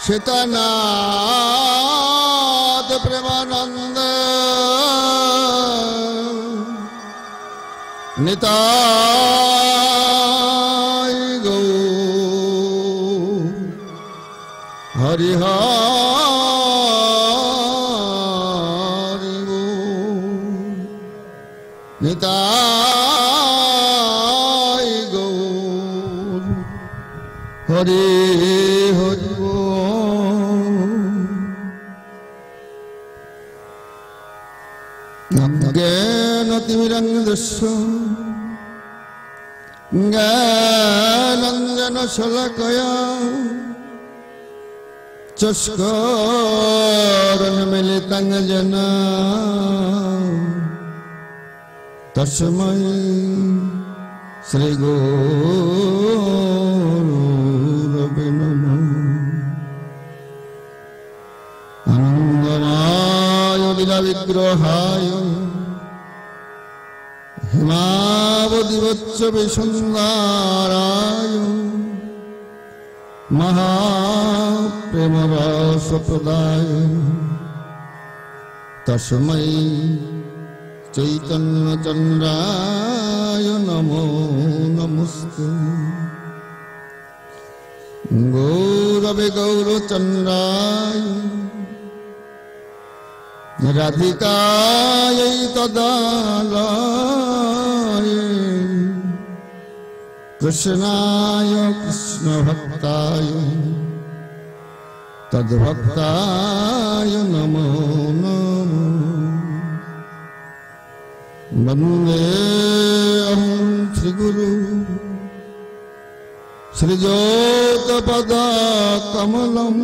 शीतनाथ प्रेमानंद निताय गौर हरि हरि बोल निताय गौर हरि हरि ज्ञानतिमिरन्धस्य ज्ञानाञ्जनशलाकया चक्षुरुन्मीलितं येन तस्मै श्रीगुरवे नमः। आनन्दमय लीलाविग्रहाय हिमावधिवच्च विसुन्दाराय महाप्रेमरसप्रदाय तस्मै चैतन्यचन्द्राय नमो नमस्ते। गौरवे गौरचन्द्राय राधिकायै तदालये कृष्णाय कृष्णभक्ताय तद्भक्ताय नमो नमः। वन्देऽहं श्रीगुरु श्रीज्योतिपदकमलं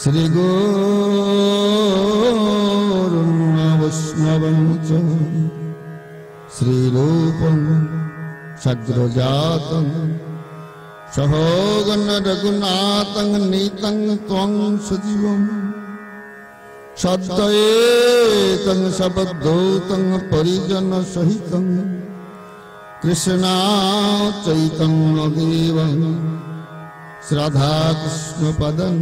श्रीगुरुं वैष्णवं च श्रीरूपं सग्रजातं सहोगण रघुनाथं नीतं त्वं सजीवं सद्वैतं सबद्धूतं परिजनसहितं कृष्णा चैतन्यदेवं श्रद्धाकृष्णपदं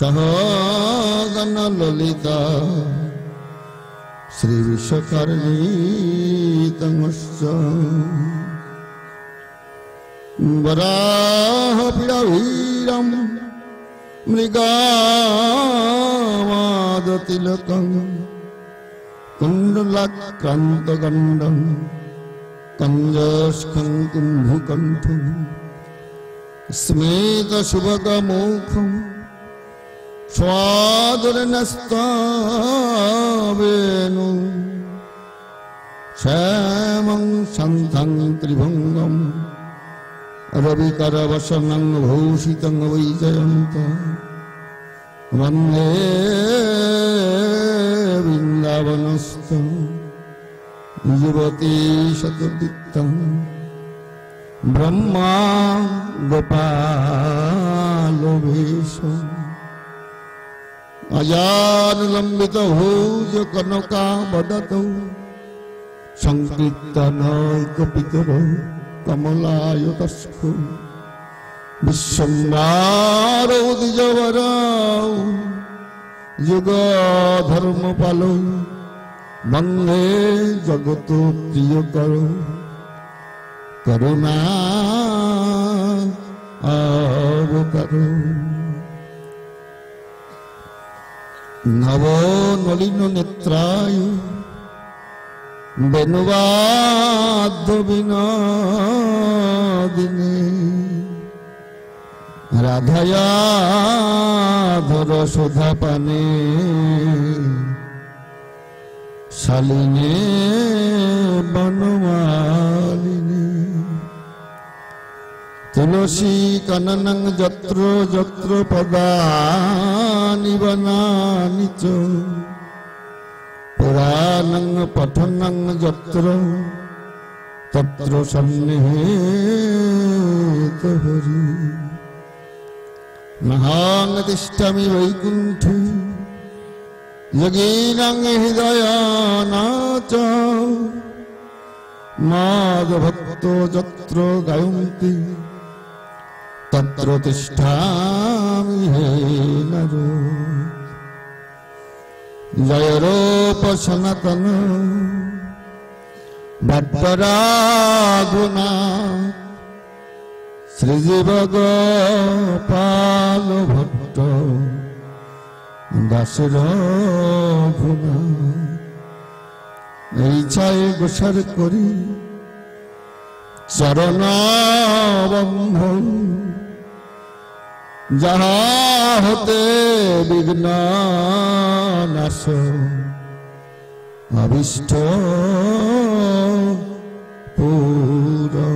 सहोगण ललिता श्रीविश्वकर्णीतमश्च वराहपिडवीरं मृगामादतिलकं कुण्डलाक्रान्तगण्डं कञ्जस्कं कुम्भकण्ठं स्मेतसुभगमुखं स्वादुरनस्तावेनु श्यामं सन्तं त्रिभुङ्गं रविकरवसनं भूषितं वैजयन्तं वन्दे वृन्दावनस्थं युवती शतदीप्तं ब्रह्मा गोपालवेशम् अजानुलम्बितभुज कनकावदतौ संकीर्तनैकपितरौ कमलायतस्फुरौ विश्वम्भरौ द्विजवरौ युगधर्मपालौ वन्दे जगत्प्रियकरौ करुणावतरौ नवो नलिन नेत्राय वेणुवाद्य विनोदिने राधाया धर सुधापाने शालिने वनमालिने तुलसी काननं जत्र जत्र पदानि वनानि च पुराणं पठनं जत्र तत्र सन्निहितो हरि। महां तिष्ठामि वैकुण्ठे योगिनां हृदयानाथ माधभक्तो यत्र गायन्ति तत्र तिष्ठामि हे नरो जय रूप सनातन भट्टराघुनाथ श्रीजीव गोपाल भट्ट दास रघुनाथ इच्छाए गोसार करी चरण बंधु जहाँ होते विघ्न नाश अभिष्ट पूरा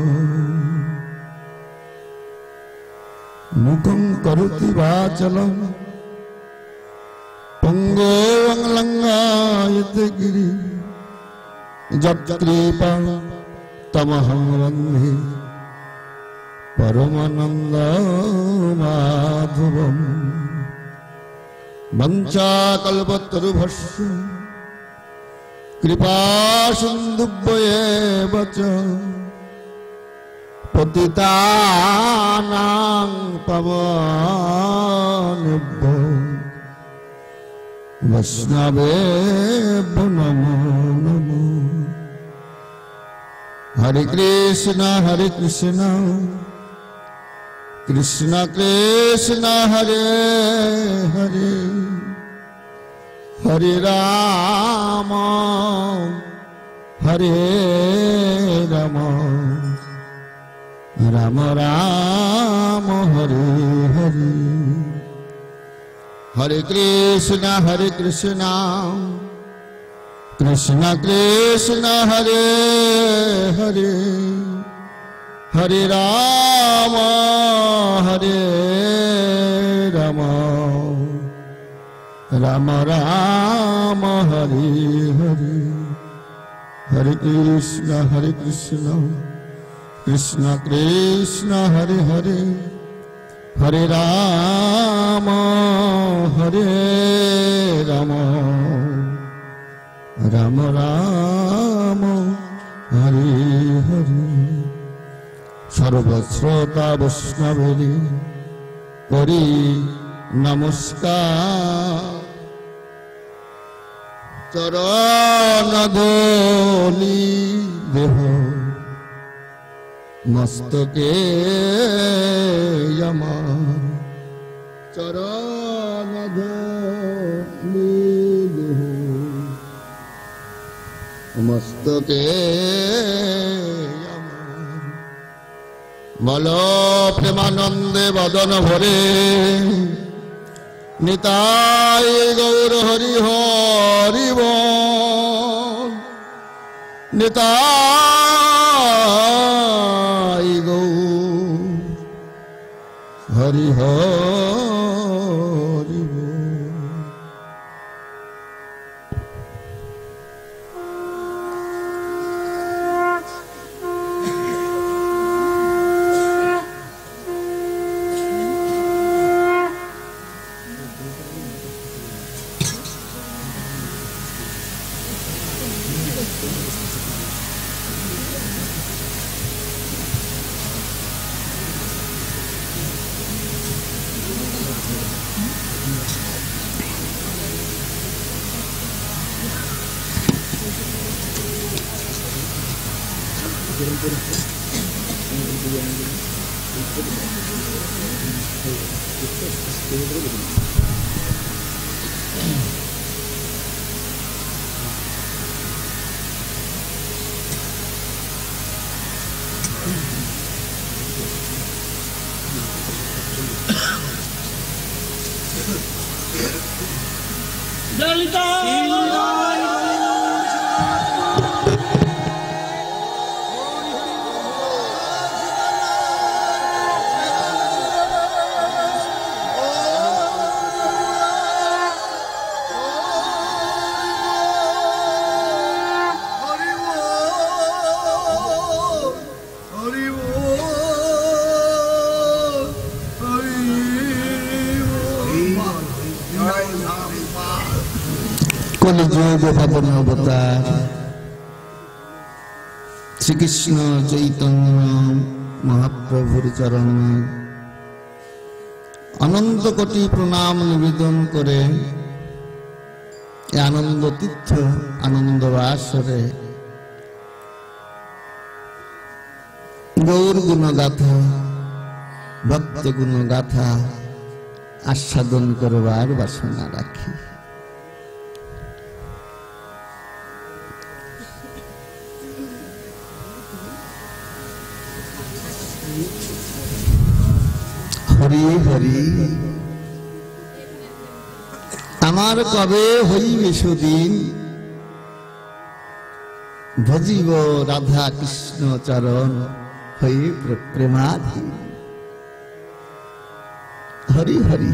मुखं करोति वाचालं पंगुं लंघयते गिरिं यत्कृपा तमहं वन्दे परमानंद माधवम् वंचाकल्पतरुभ्यश्च कृपा सिन्धुभ्येव च पतितानां पावनेभ्यो वैष्णवेभ्यो नमो नमः। हरे कृष्ण कृष्ण कृष्ण हरे हरे हरे राम राम राम हरे हरे हरे कृष्ण कृष्ण कृष्ण हरे हरे हरे राम राम राम हरे हरे हरे कृष्ण कृष्ण कृष्ण हरे हरे हरे राम राम राम हरे हरे सर्वश्रोता वैष्णवेरी करी नमस्कार चरण धूलि देह मस्तके यमान चरण धूलि देह मस्तके बोलो प्रेमानंदे बदन भरे निताय गौर हरि हरि बोल निताय गौर हरि हरि बोल। শ্রীকৃষ্ণ চৈতন্য মহাপ্রভুর চরণে অনন্ত কোটি প্রণাম নিবেদন করে আনন্দ তীর্থ আনন্দ বাসরে গৌর গুণ গাথা ভক্ত গুণ গাথা আস্বাদন করবার বাসনা রাখি। হরি হরি আমার কবে হইবে সুদিন, ভজিব রাধা কৃষ্ণ চরণ হয়ে প্রেমাধীন। হরি হরি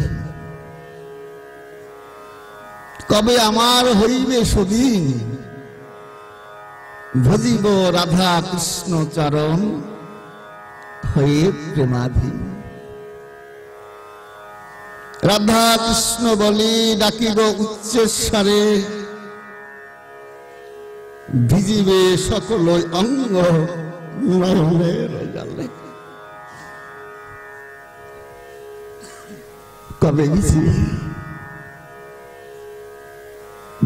কবে আমার হইবে সুদিন, ভজিব রাধা কৃষ্ণ চরণ হয়ে প্রেমাধীন। রাধা কৃষ্ণ বলি ডাকিব উচ্চস্বরে, ভিজিবে সকল অঙ্গ নয়নের জলে। কবে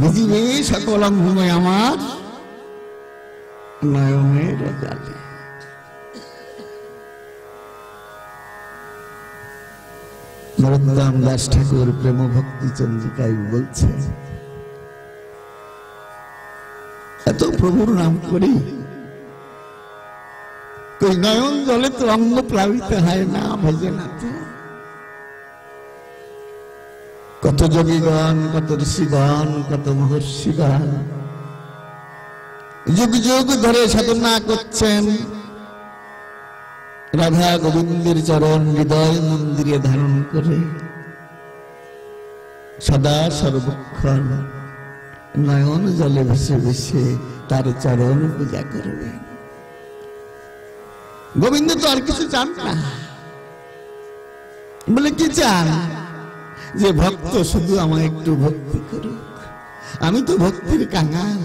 ভিজিবে সকল অঙ্গ আমার নয়নের জলে। নরোত্তম দাস ঠাকুর প্রেম ভক্তি চন্দ্রিকায় বলছে, এত প্রভুর নাম করি কই নয়ন জলে তো অঙ্গ প্লাবিত হয় না ভজনাতে। কত যোগীগণ, কত ঋষিগণ, কত মহর্ষিগণ যুগ যুগ ধরে সাধনা করছেন, রাধা গোবিন্দের চরণ হৃদয় মন্দিরে ধারণ করে সদা সর্বক্ষণ নয়ন জলে ভেসে ভেসে তার চরণ পূজা করবে। গোবিন্দ তো আর কিছু চান না, বলে কি চান? যে ভক্ত শুধু আমায় একটু ভক্তি করুক, আমি তো ভক্তির কাঙাল,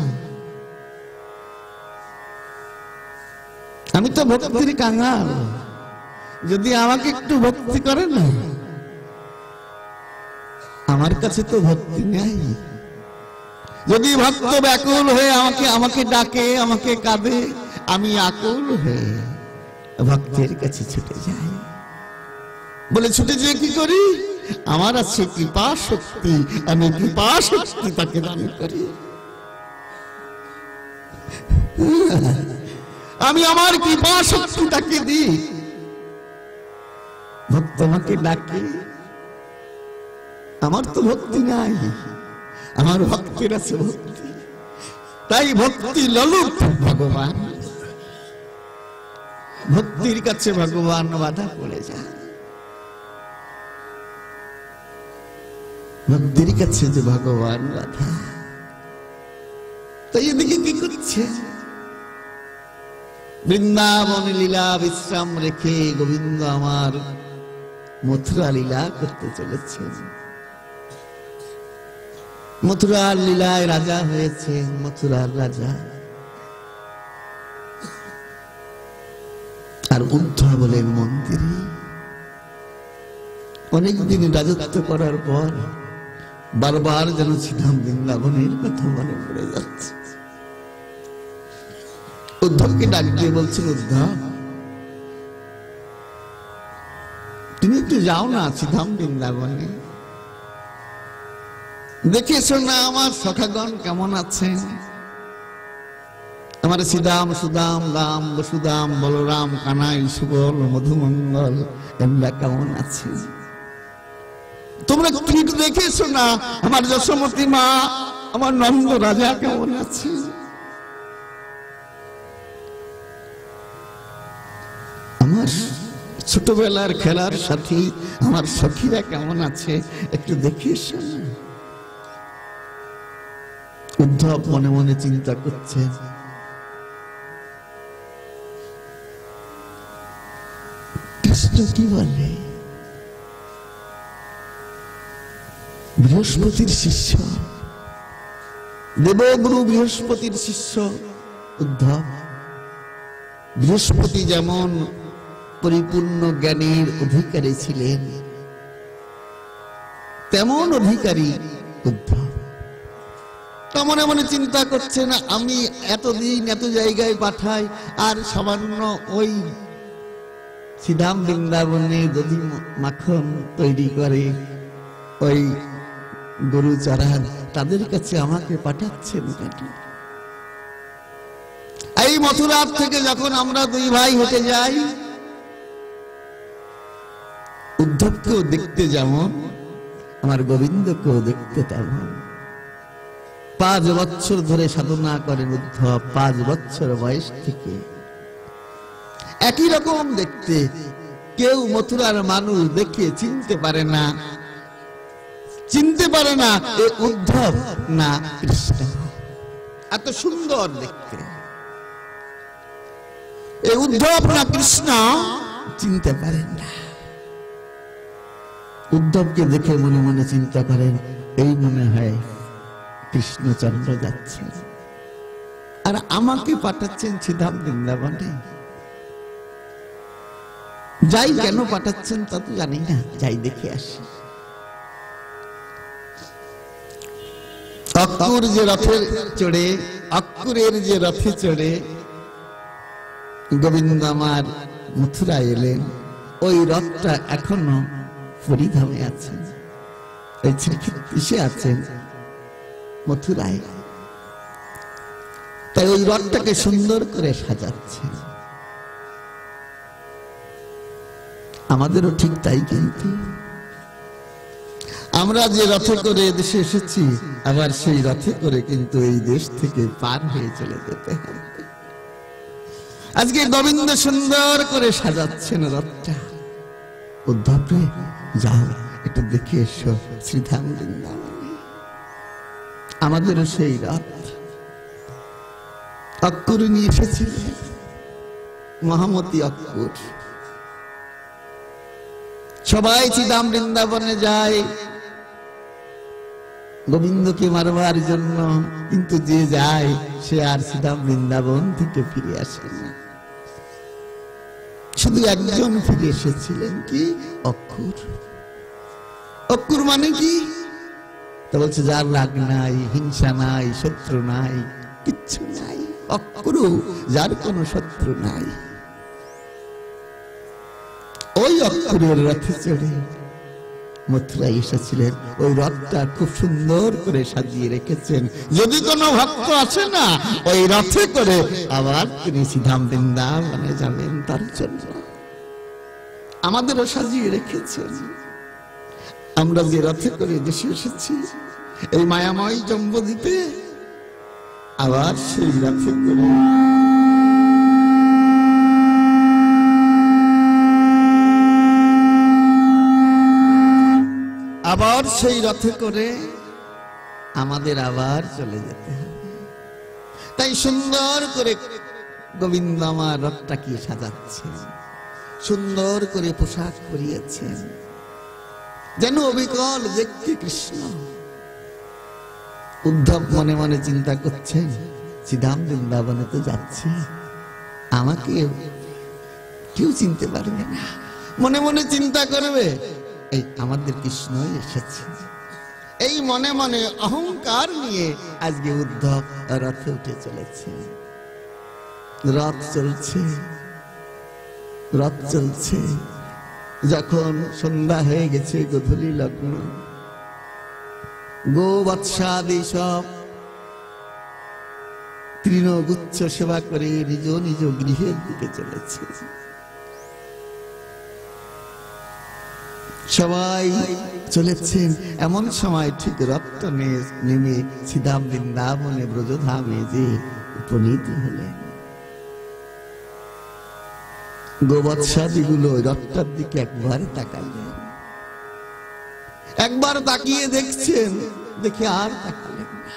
আমি তো ভক্তির কাঙাল। যদি আমাকে একটু ভক্তি করে না, আমার কাছে তো ভক্তি নেই। যদি ভক্ত ব্যাকুল হয়ে আমাকে ডাকে, আমাকে কাঁদে, আমি আকুল হয়ে ভক্তের কাছে ছুটে যাই। বলে ছুটে যেয়ে কি করি? আমার আছে কৃপা শক্তি, আমি কৃপা শক্তি তাকে দান করি। আমি আমার কৃপা শক্তি তাকে দিই। ভক্ত আমাকে ডাকে, আমার তো ভক্তি নাই, আমার ভক্তের আছে ভক্তি। তাই ভক্তি ললুপ ভগবান, ভক্তির কাছে ভগবান বাধা পড়ে যায়। ভক্তির কাছে যে ভগবান বাধা, তাই এদিকে কি করছে? বৃন্দাবন লীলা বিশ্রাম রেখে গোবিন্দ আমার মথুরা লীলা করতে চলেছেন। মথুরার লীলায় রাজা হয়েছে, মথুরার রাজা। আর উদ্ধব বলেন মন্দিরে অনেকদিন রাজত্ব করার পর বারবার যেন শ্রীধাম বৃন্দাবনের কথা মনে পড়ে যাচ্ছে। উদ্ধবকে ডাক দিয়ে বলছেন, উদ্ধব তুমি একটু যাও না শ্রীধাম বৃন্দাবনে, দেখে এসো না আমার সখাগণ কেমন আছেন, আমার শ্রীদাম সুদাম দাম বসুদাম বলরাম কানাই সুবল মধুমঙ্গল এমরা কেমন আছে। তোমরা একটু দেখে এসো না আমার যশোমতী মা, আমার নন্দ রাজা কেমন আছে। আমার ছোটবেলার খেলার সাথী আমার সখীরা কেমন আছে, একটু দেখে এসো না। উদ্ধব মনে মনে চিন্তা করছে, কৃষ্ণ কি বলে? বৃহস্পতির শিষ্য, দেবগুরু বৃহস্পতির শিষ্য উদ্ধব, বৃহস্পতি যেমন পরিপূর্ণ জ্ঞানের অধিকারী ছিলেন, তেমন অধিকারী উদ্ধব। তা মনে মনে চিন্তা করছে না, আমি এতদিন এত জায়গায় পাঠাই, আর সামান্য ওই শ্রীধাম বৃন্দাবনে দধি মাখন তৈরি করে ওই গরু চড়ান, তাদের কাছে আমাকে পাঠাচ্ছেন কেন? এই মথুরা থেকে যখন আমরা দুই ভাই হেঁটে যাই, উদ্ধবকেও দেখতে যেমন, আমার গোবিন্দকেও দেখতে তেমন। 5 বছর ধরে সাধনা করেন উদ্ধব, 5 বছর বয়স থেকে একই রকম দেখতে। কেউ মথুরার মানুষ দেখে চিনতে পারে না, এ উদ্ধব না কৃষ্ণ। এত সুন্দর দেখতে, এ উদ্ধব না কৃষ্ণ চিনতে পারেন না। উদ্ধবকে দেখে মনে মনে চিন্তা করেন, এই মনে হয় কৃষ্ণচন্দ্র যাচ্ছেন, আর আমাকে পাঠাচ্ছেন শ্রীধাম বৃন্দাবনে। যাই, কেন পাঠাচ্ছেন তা তো জানি না, যাই দেখে আসি। অক্কুর যে রথে চড়ে, অক্কুরের যে রথে চড়ে গোবিন্দ আমার মথুরায় এলেন, ওই রথটা এখনো পুরীধামে আছেন, ওই শ্রীক্ষেত্রে আছেন মথুরায়। তাই ওই রথটাকে সুন্দর করে সাজাচ্ছেন। আমাদেরও ঠিক তাই, কিন্তু আমরা যে রথে করে দেশে এসেছি, আবার সেই রথে করে কিন্তু এই দেশ থেকে পার হয়ে চলে যেতে হবে। আজকে গোবিন্দ সুন্দর করে সাজাচ্ছেন রথটা। উদ্ধব রে, যাও একটু দেখে এসো শ্রীধাম বৃন্দাবনে। আমাদেরও সেই রথ অক্কুর নিয়ে এসেছিলেন, মহামতি অক্কুর। সবাই শ্রীধাম বৃন্দাবনে যায় গোবিন্দকে মারবার জন্য, কিন্তু যে যায় সে আর শ্রীধাম বৃন্দাবন থেকে ফিরে আসে না। শুধু একজন ফিরে এসেছিলেন, কি? অক্কুর। অক্কুর মানে কি? তা বলছে, যার রাগ নাই, হিংসা নাই, শত্রু নাই, কিচ্ছু নাই, অক্কুর যার কোনো শত্রু নাই। ওই অক্কুরের রথে চড়ে মথুরায় এসেছিলেন। ওই রথটা খুব সুন্দর করে সাজিয়ে রেখেছেন। যদি কোনো ভক্ত আছে না, ওই রথে করে আবার তিনি শ্রীধাম বৃন্দাবনে যাবেন, তার জন্য আমাদেরও সাজিয়ে রেখেছেন। আমরা যে রথে করে দেশে এসেছি এই মায়াময় জম্বুদ্বীপে, আবার সেই রথে করে আমাদের আবার চলে যেতে হবে। তাই সুন্দর করে গোবিন্দ আমার রথটাকে সাজাচ্ছেন, সুন্দর করে পোশাক পরিয়েছেন, যেন অবিকল দেখতে কৃষ্ণ। উদ্ধব মনে মনে চিন্তা করছেন, শ্রীধাম বৃন্দাবনে তো যাচ্ছে, আমাকে কেউ চিনতে পারবে না। মনে মনে চিন্তা করবে, এই আমাদের কৃষ্ণ এসেছে। এই মনে মনে অহংকার নিয়ে আজকে উদ্ধব রথে উঠে চলেছে। রথ চলছে, রথ চলছে। যখন সন্ধ্যা হয়ে গেছে, গোধূলি লগ্ন, গোবৎসাদি সব তৃণগুচ্ছ সেবা করে নিজ নিজ গৃহের দিকে চলেছে। সবাই চলেছেন। এমন সময় ঠিক রথটা নেমে শ্রীধাম বৃন্দাবনে ব্রজধামে যে উপনীত হলেন। গোবৎসাদিগুলো রথটার দিকে একবার তাকালেন, একবার তাকিয়ে দেখছেন, দেখে আর তাকালেন না।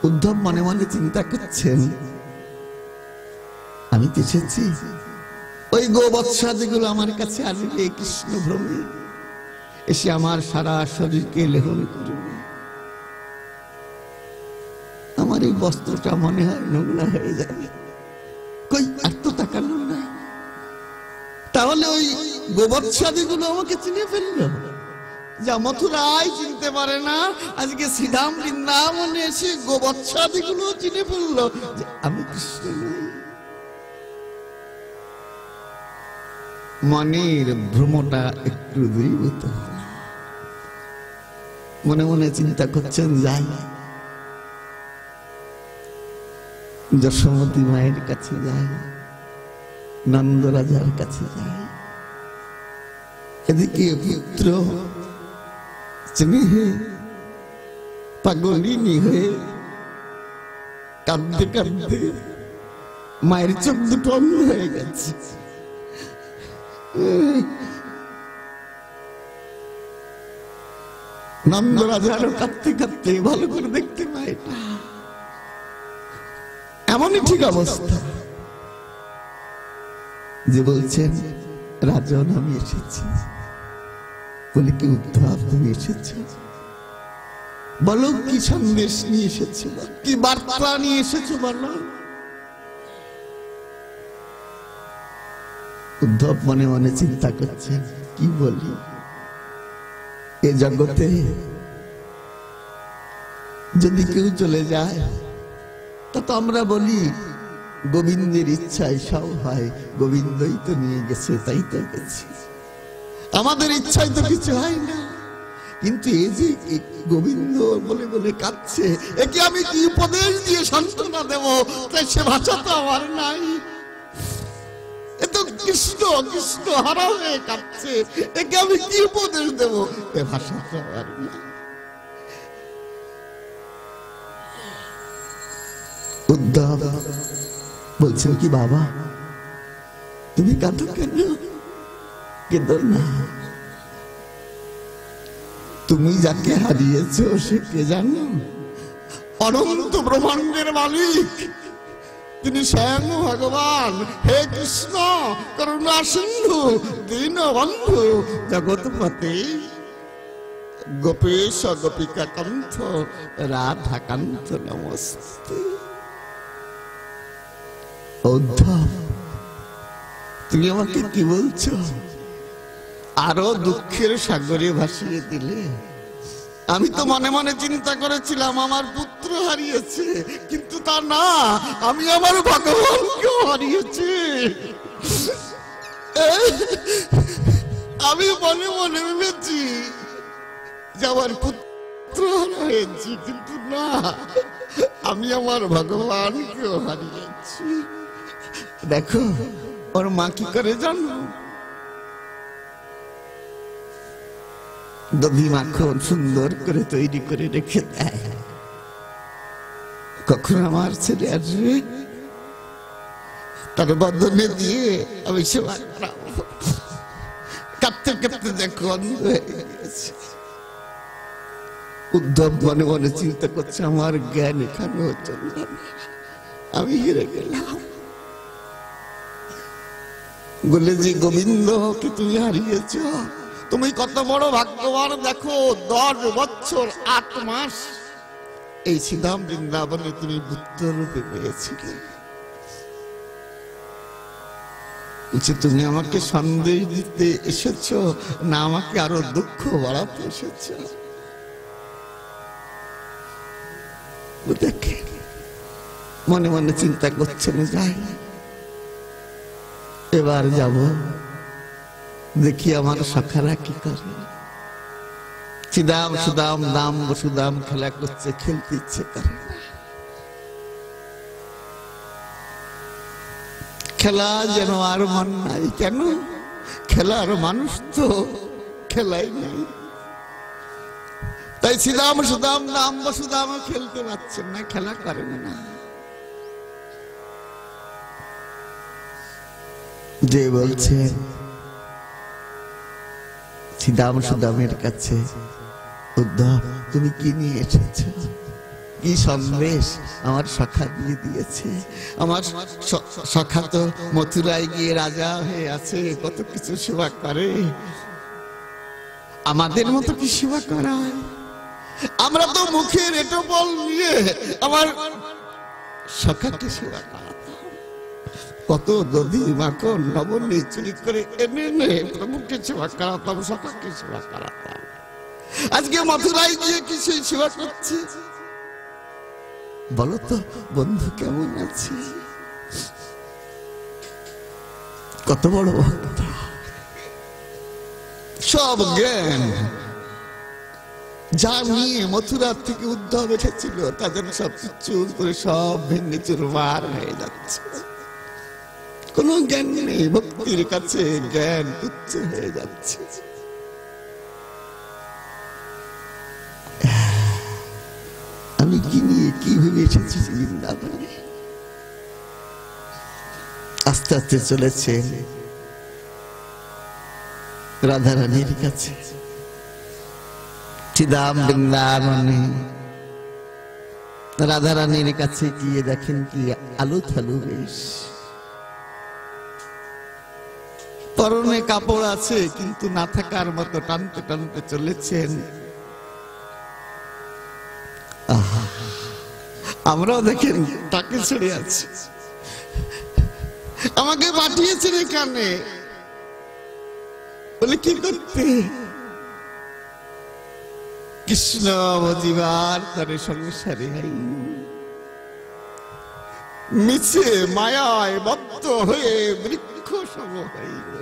উদ্ধব মনে মনে চিন্তা করছেন, আমি তো এসেছি, ওই গোবৎসাদিগুলো আমার কাছে আসবে কৃষ্ণ ভ্রমে, এসে আমার সারা শরীরকে লেহন করবে। আমার এই বস্ত্রটা মনে হয় নোংরা হয়ে যাবে, কই আর তো তাকালো না। তাহলে ওই গোবৎসাদিগুলো আমাকে চিনে ফেললো, যা মথুরায় চিনতে পারে না, আজকে শ্রীধাম বৃন্দাবনে এসে গোবৎসাদিগুলো চিনে ফেললো যে আমি কৃষ্ণ নই। মনের ভ্রমটা একটু দূরীভূত হল। মনে মনে চিন্তা করছেন, যাই যশোমতী মায়ের কাছে যাই, নন্দরাজার কাছে যাই। এদিকে পুত্র স্নেহে পাগলিনী হয়ে কাঁদতে কাঁদতে মায়ের চোখ দুটো অন্ধ হয়ে গেছে। নন্দরাজারও কাঁদতে কাঁদতে ভালো করে দেখতে পায় না। এমনই ঠিক অবস্থা যে বলছেন, রাজন আমি এসেছি। বলে কি উদ্ধব তুমি এসেছ? বলো কি সন্দেশ নিয়ে এসেছো, কি বার্তা নিয়ে এসেছো বলো। উদ্ধব মনে মনে চিন্তা করছেন, কি বলি। এ জগতে যদি কেউ চলে যায় তা তো আমরা বলি গোবিন্দের ইচ্ছায় সব হয়, গোবিন্দই তো নিয়ে গেছে তাই তো গেছি, আমাদের ইচ্ছায় তো কিছু হয় না। কিন্তু এই যে গোবিন্দ বলে বলে কাঁদছে, একে আমি কি উপদেশ দিয়ে সান্ত্বনা দেব? তাই সে ভাষা তো আমার নাই। এ তো কৃষ্ণ কৃষ্ণ হারা হয়ে কাঁদছে, একে আমি কি উপদেশ দেব? এ ভাষা তো আমার নাই। উদ্ধব বলছেন, কি বাবা তুমি কাঁদো কেন? কেঁদো না, তুমি যাকে হারিয়েছ সে কে জানো? অনন্ত ব্রহ্মাণ্ডের মালিক, তিনি স্বয়ং ভগবান। হে কৃষ্ণ করুণা সিন্ধু দীনবন্ধু জগৎপতি গোপেশ গোপিকা কণ্ঠ রাধা কান্ত নমস্তে। উদ্ধব তুমি আমাকে কি বলছো? আরো দুঃখের সাগরে ভাসিয়ে দিলে। আমি তো মনে মনে চিন্তা করেছিলাম আমার পুত্র হারিয়েছে, কিন্তু তা না, আমি আমার ভগবানকেও হারিয়েছি। আমি মনে মনে ভেবেছি যে আমার পুত্র হয়েছি, কিন্তু না, আমি আমার ভগবানকেও হারিয়েছি। দেখো ওর মা কি করে জানো? দধি মাখন সুন্দর করে তৈরি করে রেখে দেয়, কখন আমার ছেলে আসবে তার বদনে দিয়ে আমি সেবা করাবো। কাঁদতে কাঁদতে দেখো অন্ধ হয়ে গেছে। উদ্ধব মনে মনে চিন্তা করছে, আমার জ্ঞান এখানেও চলল না, আমি হেরে গেলাম। বলে যে গোবিন্দকে তুমি হারিয়েছ, তুমি কত বড় ভাগ্যবান। দেখো 10 বছর 8 মাস এই শ্রীধাম বৃন্দাবনে তুমি পুত্র রূপে পেয়েছিলে। তুমি আমাকে সন্দেশ দিতে এসেছ না আমাকে আরো দুঃখ বাড়াতে এসেছ? দেখে মনে মনে চিন্তা করছেন, যাই এবার যাব, দেখি আমার সখারা কি করে। চিদাম সুদাম দাম বসুদাম খেলা করছে, খেলতে ইচ্ছে করে না। খেলা যেন আর মন নাই। কেন? খেলার মানুষ তো খেলাই নেই। তাই শ্রীদাম সুদাম দাম বসুদাম খেলতে পারছেন না, খেলা করেন না। যে বলছেন শ্রীদাম সুদামের কাছে, উদ্ধব তুমি কি নিয়ে এসেছ? কি সন্দেশ আমার সখা দিয়ে দিয়েছে? আমার সখা তো মথুরায় গিয়ে রাজা হয়ে আছে, কত কিছু সেবা করে। আমাদের মতো কি সেবা করা হয়? আমরা তো মুখের এটো বল নিয়ে আমার সখাকে সেবা করাতাম। কত দধি মাখন নবনী চুরি করে এনে নে প্রভুকে সেবা করাতাম, সখাকে সেবা করাতাম। আজকে মথুরায় গিয়ে কি সেই সেবা করছে? বলো তো বন্ধু কেমন আছে? কত বড় ভক্ত, সব জ্ঞান যা নিয়ে মথুরা থেকে উদ্ধব এসেছিল তাদের সব চুর করে সব ভেঙে চুরমার হয়ে যাচ্ছে। কোন জ্ঞান নেই, ভক্তির কাছে জ্ঞান তুচ্ছ হয়ে যাচ্ছে। আমি কি নিয়ে কি ভেবে এসেছি বৃন্দাবনে? আস্তে আস্তে চলেছে রাধারানীর কাছে, শ্রীধাম বৃন্দাবনে। রাধারানীর কাছে গিয়ে দেখেন কি আলু থালু বেশ, পরনে কাপড় আছে কিন্তু না থাকার মতো টানতে টানতে চলেছেন। আমরাও দেখেন তাকে ছেড়ে আছি। আমাকে পাঠিয়েছেন এখানে বলে কি করতে? কৃষ্ণ বুঝিবার তারে সংসারে মিছে মায়ায় বদ্ধ হয়ে বৃক্ষ সম হইল।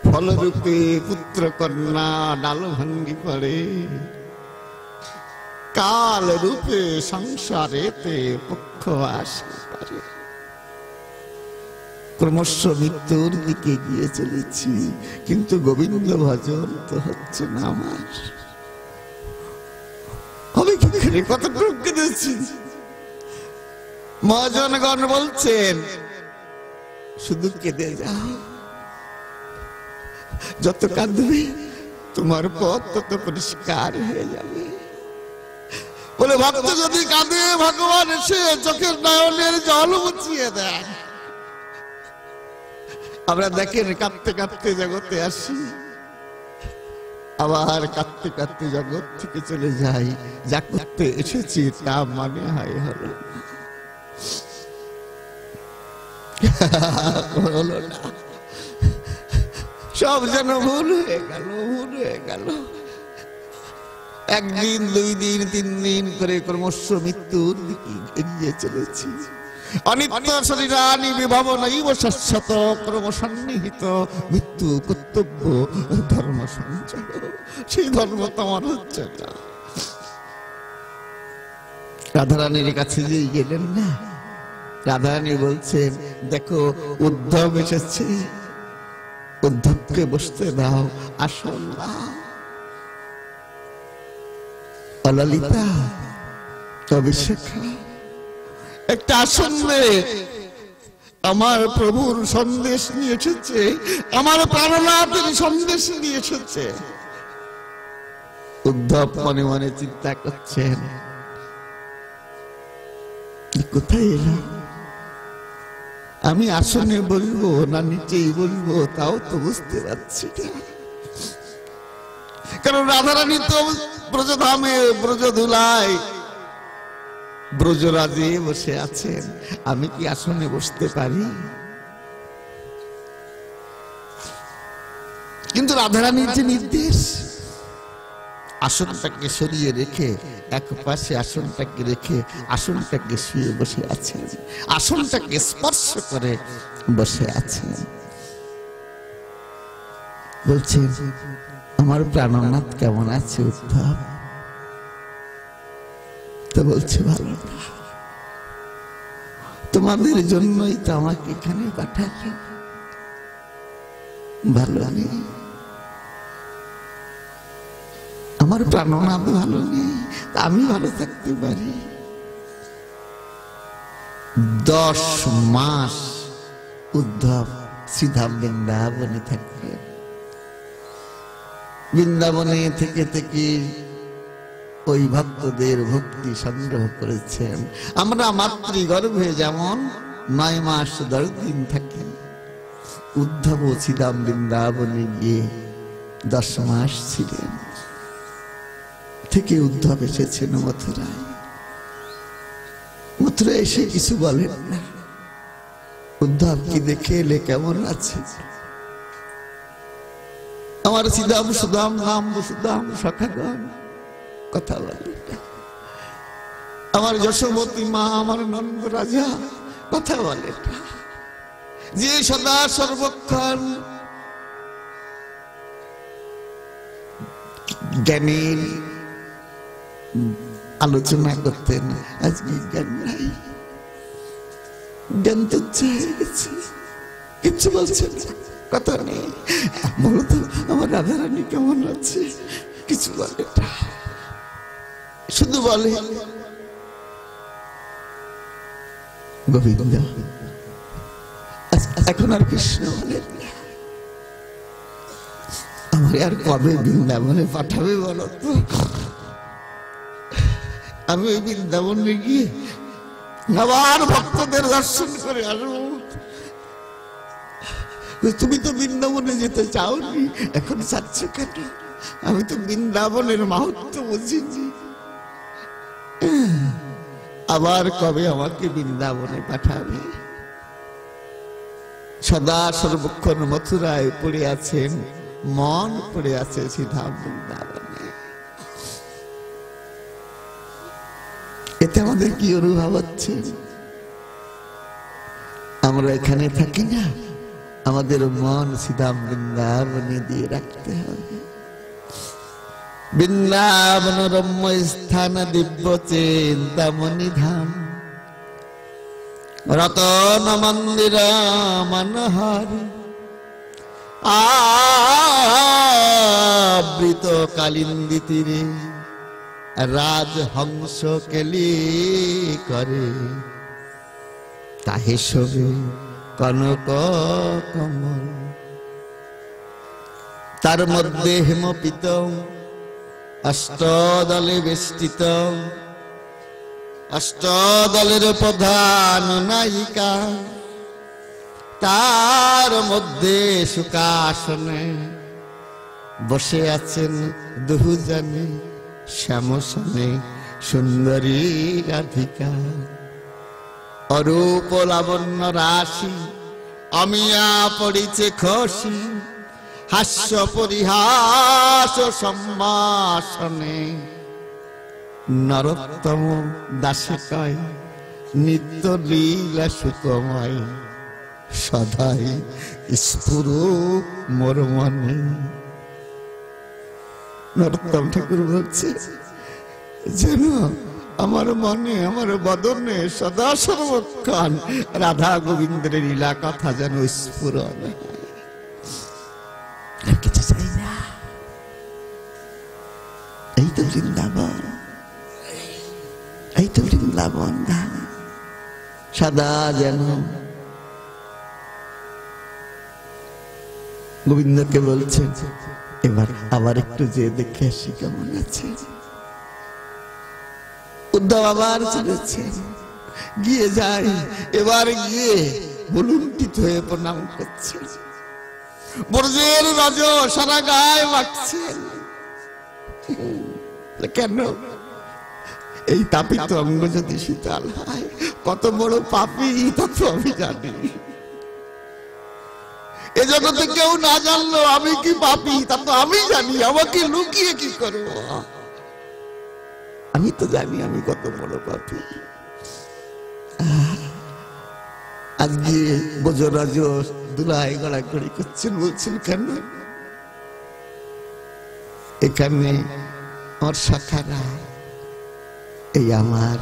ফলরূপে পুত্র কন্যা ডাল ভাঙ্গি পড়ে, কাল রূপে সংসারেতে পক্ষ আসে পারে। ক্রমশ মৃত্যুর দিকে গিয়ে চলেছি, কিন্তু গোবিন্দ ভজন তো হচ্ছে না আমার। আমি কি করে কতটুকু কেঁদেছি? মহাজনগণ বলছেন শুধু কেঁদে যাও, যত কাঁদবে তোমার পথ তত পরিষ্কার হয়ে যাবে। বলে ভক্ত যদি কাঁদে ভগবান এসে চোখের নয়নের জল মুছিয়ে দেয়। আমরা দেখেন কাঁদতে কাঁদতে জগতে আসি, আবার কাঁদতে কাঁদতে জগৎ থেকে চলে যাই। যা করতে এসেছি তা মানে হয় হলো না, সব যেন ভুল হয়ে গেল, ভুল হয়ে গেল। একদিন দুই দিন তিন দিন করে ক্রমশ মৃত্যুর দিকে এগিয়ে চলেছি। অনিত্য শরীরানি বিভাবনৈব শাশ্বত ক্রমসন্নিহিত মৃত্যু কর্তব্য ধর্ম সঞ্চয়, সেই ধর্ম তোমার হচ্ছে না। রাধারানীর কাছে যে গেলেন না, রাধারানী বলছেন দেখো উদ্ধব এসেছে, উদ্ধবকে বসতে দাও, আসন দাও। অললিতা অভিষেকা একটা আসন নে, আমার প্রভুর সন্দেশ নিয়ে এসেছে, আমার প্রাণনাথের সন্দেশ নিয়ে এসেছে। উদ্ধব মনে মনে চিন্তা করছেন কোথায় এলাম, আমি আসনে বলবো না নিচেই বলবো তাও তো বুঝতে পারছি না। কারণ রাধারানী তো ব্রজধামে ব্রজধুলায় ব্রজরাজে বসে আছেন, আমি কি আসনে বসতে পারি? কিন্তু রাধারানীর যে নির্দেশ, আসনটাকে সরিয়ে রেখে এক পাশে আসনটাকে রেখে আসনটাকে শুয়ে বসে আছেন, আসনটাকে স্পর্শ করে বসে আছেন। বলছেন আমার প্রাণনাথ কেমন আছে উদ্ধব? তো বলছে ভালো না, তোমাদের জন্যই তো আমাকে এখানে পাঠালে, ভালো নেই, আমার প্রাণনাথ ভালো নেই, আমি ভালো থাকতে পারি। 10 মাস উদ্ধব শ্রীধাম বৃন্দাবনে থাকবে। বৃন্দাবনে থেকে থেকে ওই ভক্তদের ভক্তি সংগ্রহ করেছেন। আমরা মাতৃগর্ভে যেমন 9 মাস 10 দিন থাকেন, উদ্ধব শ্রীধাম বৃন্দাবনে গিয়ে 10 মাস ছিলেন। থেকে উদ্ধব এসেছেন মথুরায়। মথুরায় এসে কিছু বলেন না, উদ্ধব কি দেখে এলে কেমন আছে? আমার সিদাম সুদাম নাম সুদাম সখাগণ কথা বলে। আমার যশোমতী মা, আমার নন্দ রাজা কথা বলে, যে সদা সর্বক্ষণ জ্ঞানের আলোচনা করতেন, আজকে জ্ঞান নাই, জ্ঞান তো চেয়ে গেছে, কিচ্ছু বলছে না, কথা নেই। বলতো আমার রাধারানী কেমন আছে, কিছু বলে না, শুধু বলে গোবিন্দ। এখন আর কৃষ্ণ বলেন না। আমার আর কবে বৃন্দাবনে পাঠাবে বলো তো? আমি ওই বৃন্দাবনে গিয়ে আবার ভক্তদের দর্শন করে আসবো। তুমি তো বৃন্দাবনে যেতে চাওনি, এখন চাচ্ছ কেন? আমি তো বৃন্দাবনের মাহাত্ম্য বুঝিনি। আবার কবে আমাকে বৃন্দাবনে পাঠাবে? সদা সর্বক্ষণ মথুরায় পড়ে আছেন, মন পড়ে আছে শ্রীধাম বৃন্দাবনে। এতে আমাদের কি অনুভব হচ্ছে? আমরা এখানে থাকি না, আমাদের মন শ্রীধাম বৃন্দাবনে দিয়ে রাখতে হবে। বৃন্দাবন রম্য স্থান দিব্য চিন্তামণি ধাম, রতন মন্দির মনোহর, আবৃত কালিন্দী তীরে রাজহংস কেলি করে, তাহে শোভে কনক কমল। তার মধ্যে হেমপীত অষ্টদলে বেষ্টিত, অষ্টদলের প্রধান নায়িকা, তার মধ্যে সুখাসনে বসে আছেন দুজনে, শ্যামসনে সুন্দরী রাধিকা। অরূপ লাবণ্য রাশি অমিয়া পড়িছে খসি, হাস্য পরিহাস সম্ভাষণে। নরোত্তম দাসে কয় নিত্য লীলা সুখময়, সদাই স্ফুরু মোর মনে। নরোত্তম ঠাকুর বলছে, যেন আমার মনে, আমার বদনে সদা সর্বক্ষণ রাধা গোবিন্দের লীলা কথা যেন স্ফুরণ, আর কিছু চাই না। এই তো বৃন্দাবন, এই তো বৃন্দাবন ধাম। সদা যেন গোবিন্দকে বলছেন, এবার আবার একটু যে দেখে আসি কেমন আছে। উদ্ধব আবার চলেছে, গিয়ে যায়, এবার গিয়ে বুলুন্ঠিত হয়ে প্রণাম করছে, ব্রজের রজ সারা গায়ে মাখছেন। কেন? এই তাপিত অঙ্গ যদি শীতল হয়, কত বড় পাপী তা তো আমি জানি। এ জগতে কেউ না জানলো আমি কি পাপী তা তো আমি জানি, আমাকে লুকিয়ে কি করবো? আমি তো জানি আমি কত বড় পাপী। আজকে ব্রজরাজ দুলাই গড়াগড়ি করছেন, বলছেন কেন? এখানে আমার সখারা, এই আমার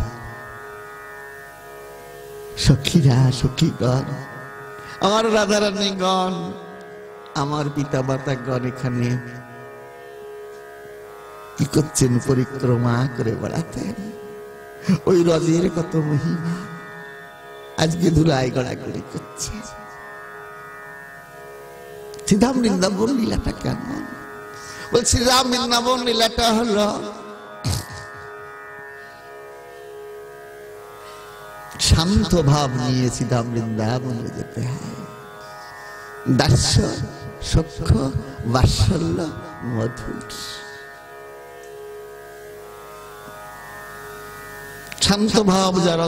সখীরা, সখীগণ, আমার রাধারানীগণ, আমার পিতা মাতাগণ এখানে কি করছেন? পরিক্রমা করে বেড়াতেন। ওই রজের কত মহিমা, আজকে ধুলাই গড়াগড়ি করছে। শ্রীধাম বৃন্দাবন লীলাটা কেমন? বলছি রাম বৃন্দাবন লীলাটা হলো শান্ত ভাব নিয়ে শ্রীধাম বৃন্দাবনে যেতে হয়। দাস্য সখ্য বাৎসল্য মধুর, শান্ত ভাব যার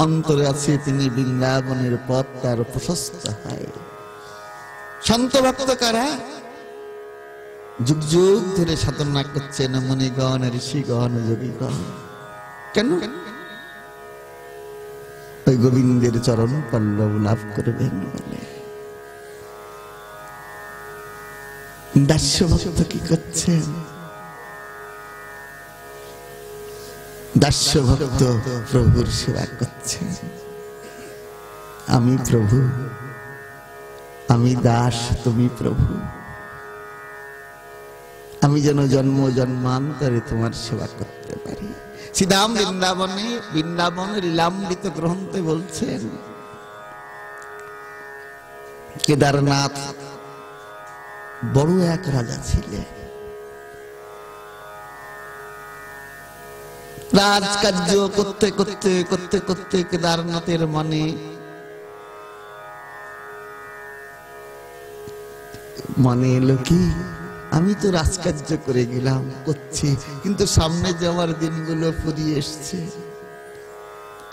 অন্তরে আছে তিনি বৃন্দাবনের পথ তার প্রশস্ত হয়। সন্ত ভক্ত কারা? যুগ যুগ ধরে সাধনা করছেন মুনিগণ, ঋষিগণ, যোগীগণ। কেন? ওই গোবিন্দের চরণ পল্লব লাভ করবেন বলে। দাস্য ভক্ত কি করছেন? দাস্য ভক্ত প্রভুর সেবা করছেন। আমি প্রভু, আমি দাস, তুমি প্রভু। আমি যেন জন্ম জন্মান্তরে তোমার সেবা করতে পারি। শ্রীধাম বৃন্দাবনে, বৃন্দাবন লীলামৃত গ্রন্থে বলছেন কেদারনাথ বড় এক রাজা ছিলেন। রাজকার্য করতে করতে করতে করতে কেদারনাথের মনে এলো কি, আমি তো রাজকার্য করে গেলাম, করছি, কিন্তু সামনে যাওয়ার দিনগুলো ফুরিয়ে এসছে,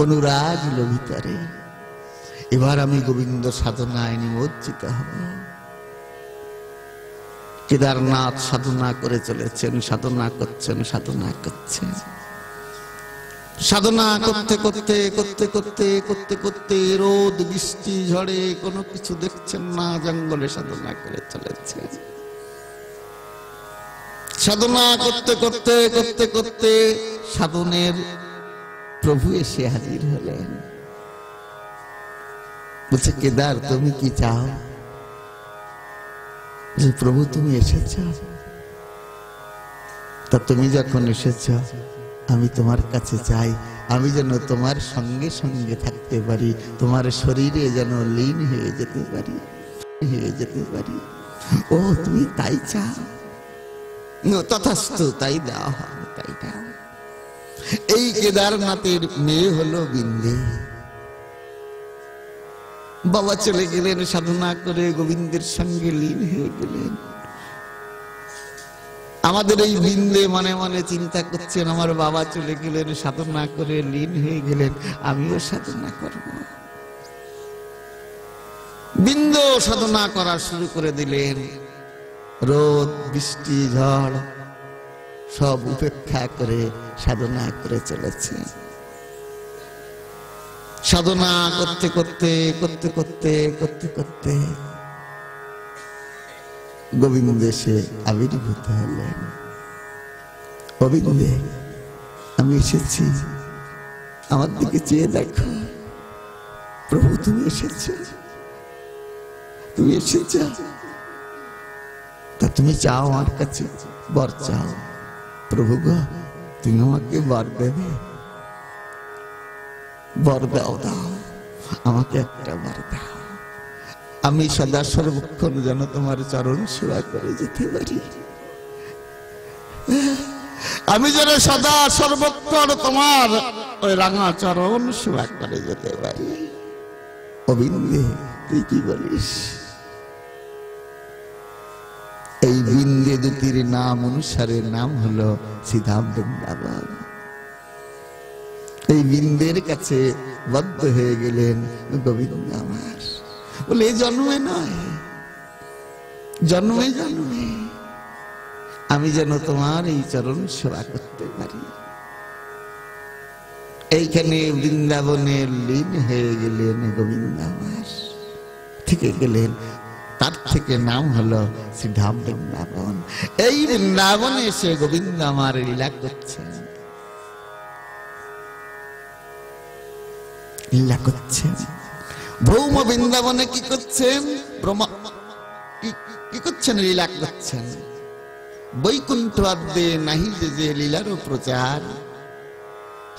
অনুরাগ হলো ভিতরে। এবার আমি গোবিন্দ সাধনায় নিমজ্জিত হব। কেদারনাথ সাধনা করে চলেছেন, সাধনা করছেন, সাধনা করছেন। সাধনা করতে করতে করতে করতে করতে করতে রোদ বৃষ্টি ঝড়ে কোনো কিছু দেখছেন না, জঙ্গলে সাধনা করে চলেছে। সাধনা করতে করতে করতে করতে সাধনের প্রভু এসে হাজির হলেন। বলছে, কেদার তুমি কি চাও? প্রভু তুমি এসেছ, তা তুমি যখন এসেছ আমি তোমার কাছে চাই আমি যেন তোমার সঙ্গে সঙ্গে থাকতে পারি, তোমার শরীরে যেন লীন হয়ে যেতে পারি। ও তুমি তাই চাও? তথাস্তু, তাই দাও, তাই দাও। এই কেদারনাথের মেয়ে হলো বিন্দে। বাবা চলে গেলেন, সাধনা করে গোবিন্দের সঙ্গে লীন হয়ে গেলেন। আমাদের এই বিন্দে মনে মনে চিন্তা করছেন, আমার বাবা চলে গেলেন, সাধনা করে লীন হয়ে গেলেন, আমিও সাধনা করব। বিন্দ সাধনা করা শুরু করে দিলেন। রোদ বৃষ্টি ঝড় সব উপেক্ষা করে সাধনা করে চলেছে। সাধনা করতে করতে করতে করতে করতে করতে গোবিন্দ এসে আবির্ভূত হলেন। গোবিন্দে, আমি এসেছি, আমার দিকে চেয়ে দেখো। প্রভু তুমি এসেছ, তুমি এসেছ, তা তুমি চাও আমার কাছে বর চাও। প্রভু গো, তুমি আমাকে বর দেবে, বর দাও, দাও আমাকে একটা বর দাও। আমি সদা সর্বক্ষণ যেন তোমার চরণ সেবা করে যেতে পারি। আমি যেন সদা সর্বক্ষণ তোমার ওই রাঙা চরণ সেবা করে যেতে পারি। গোবিন্দে, তুই কি বলিস? এই বিন্দে দুটির নাম অনুসারে নাম হলো শ্রীধাম বৃন্দাবন। এই বিন্দের কাছে বদ্ধ হয়ে গেলেন গোবিন্দ আমার। বলে, জন্মে নয়, জন্মে জন্মে আমি যেন তোমার এই চরণ সেবা করতে পারি। এইখানে বৃন্দাবনে লীন হয়ে গেলেন গোবিন্দ আমার, থেকে গেলেন। তার থেকে নাম হলো শ্রীধাম বৃন্দাবন। এই বৃন্দাবনে এসে গোবিন্দ আমার লীলা করছেন, লীলা করছেন। ভৌম বৃন্দাবনে কি করছেন? কি করছেন? লীলা করছেন। বৈকুণ্ঠ আদ্যে নাহি যে লীলারও প্রচার,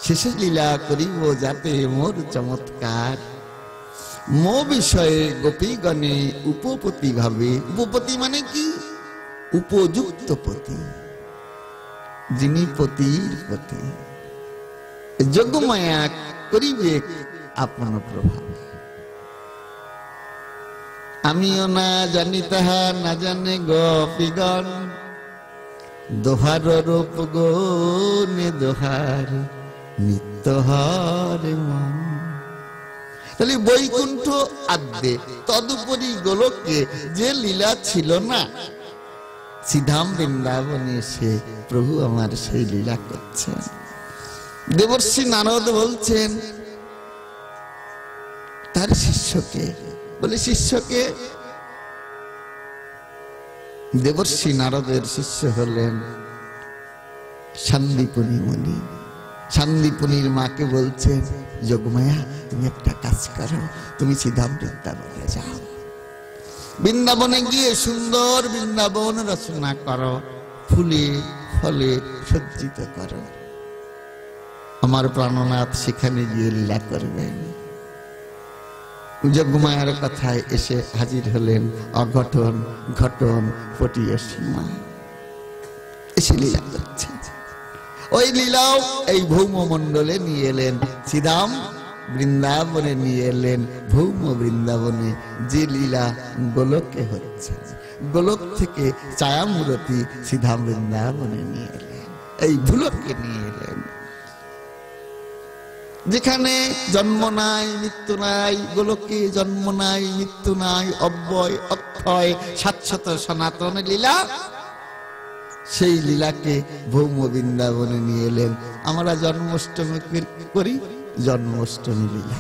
শেষে লীলা করিব যাতে মোর চমৎকার। মো বিষয়ে গোপীগণে উপপতি ভাবে। উপপতি মানে কি? উপযুক্ত পতি, যিনি পতির পতি। যোগমায়া করিবে আপন প্রভাবে। আমিও না জানি তাহা না জানে গোপীগণ, দোহার রূপ গুণে দোহার নিত্য হরে মন। তাহলে বৈকুণ্ঠ আদ্যে তদুপরি গোলকে যে লীলা ছিল না, শ্রীধাম বৃন্দাবনে এসে প্রভু আমার সেই লীলা করছেন। দেবর্ষি নারদ বলছেন তার শিষ্যকে, বলে শিষ্যকে, দেবর্ষি নারদের শিষ্য হলেন সান্দীপনী মুনি। সান্দীপনীর মাকে বলছেন, যোগমায়া তুমি একটা কাজ করো, তুমি শ্রীধাম বৃন্দাবনে যাও, বৃন্দাবনে গিয়ে সুন্দর বৃন্দাবন রচনা করো, ফুলে ফলে সজ্জিত করো, আমার প্রাণনাথ সেখানে গিয়ে লীলা করবেন। যোগমায়ার কথায় এসে হাজির হলেন অঘটন ঘটন পটীয় সীমা, এসে লীলা করছে। ওই লীলাও এই ভৌম মণ্ডলে নিয়ে এলেন, শ্রীধাম বৃন্দাবনে নিয়ে এলেন। ভৌম বৃন্দাবনে যে লীলা গোলকে হচ্ছে, গোলক থেকে ছায়ামূরতি শ্রীধাম বৃন্দাবনে নিয়ে এলেন, এই ভুলককে নিয়ে এলেন। যেখানে জন্ম নাই মৃত্যু নাই, গোলকে জন্ম নাই মৃত্যু নাই, অব্যয় অক্ষয় শাশ্বত সনাতন লীলা, সেই লীলাকে ভৌম বৃন্দাবনে নিয়ে এলেন। আমরা জন্মাষ্টমী করি জন্মাষ্টমী লীলা,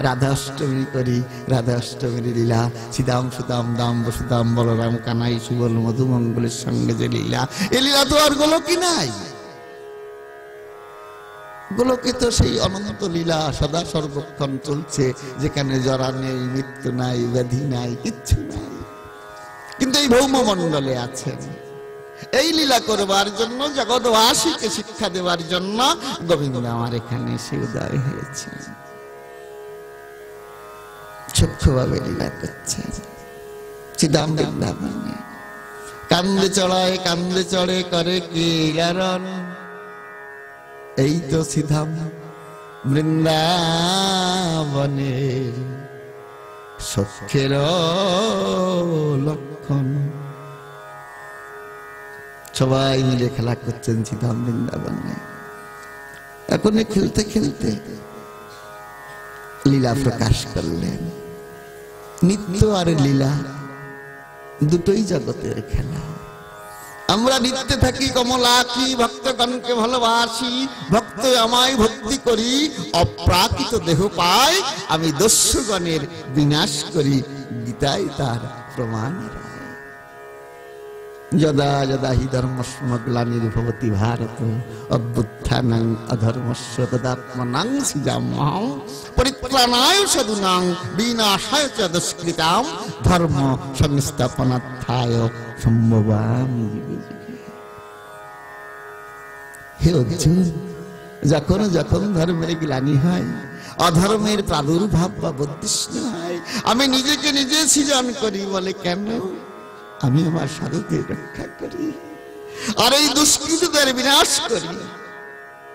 রাধাষ্টমী করি রাধাষ্টমীর লীলা, শ্রীদাম সুদাম দাম বসুদাম বলরাম কানাই সুবল মধুমঙ্গলের সঙ্গে যে লীলা, এ লীলা তো আর গোলকে নাই। গোলকে তো সেই অনন্ত লীলা সদা সর্বক্ষণ চলছে, যেখানে জরা নেই মৃত্যু নাই ব্যাধি নাই কিচ্ছু নাই। কিন্তু এই ভৌম মণ্ডলে আছেন, এই লীলা করবার জন্য জগৎবাসীকে শিক্ষা দেবার জন্য গোবিন্দ আমার এখানে এসে উদয় হয়েছে, সূক্ষ্মভাবে লীলা করছেন শ্রীধাম বৃন্দাবনে। কান্দে চড়ায় কান্দে চড়ে করে কি কারণ, এই তো শ্রীধাম বৃন্দাবনের সখ্যের লক্ষণ। সবাই মিলে খেলা করছেন শ্রীধাম বৃন্দাবনে। এখন খেলতে খেলতে লীলা প্রকাশ করলেন। নিত্য আর লীলা দুটোই জগতের খেলা। আমরা নিত্যে থাকি কমলা কি ভক্তগণকে ভালোবাসি, ভক্ত আমায় ভক্তি করি, অপ্রাকৃত দেহ পাই, আমি দস্যুগণের বিনাশ করি, গীতায় তার প্রমাণ। যদা যদা হি ধর্মস্ম গ্লানির্ভবতি ভারত অভ্যুত্থানং অধর্মস্য তদাত্মনাং সৃজাম্যহং পরিত্রাণায় সাধূনাং বিনাশায় চ দুষ্কৃতাম ধর্ম সংস্থাপনার্থায় সম্ভবামি যুগে যুগে। হে অর্জুন, যখন যখন ধর্মের গ্লানি হয়, অধর্মের প্রাদুর্ভাব বা বর্ধিষ্ণু হয়, আমি নিজেকে নিজে সৃজন করি। বলে কেন? আমি আমার সাধুদের রক্ষা করি আর এই দুষ্কৃতদের বিনাশ করি,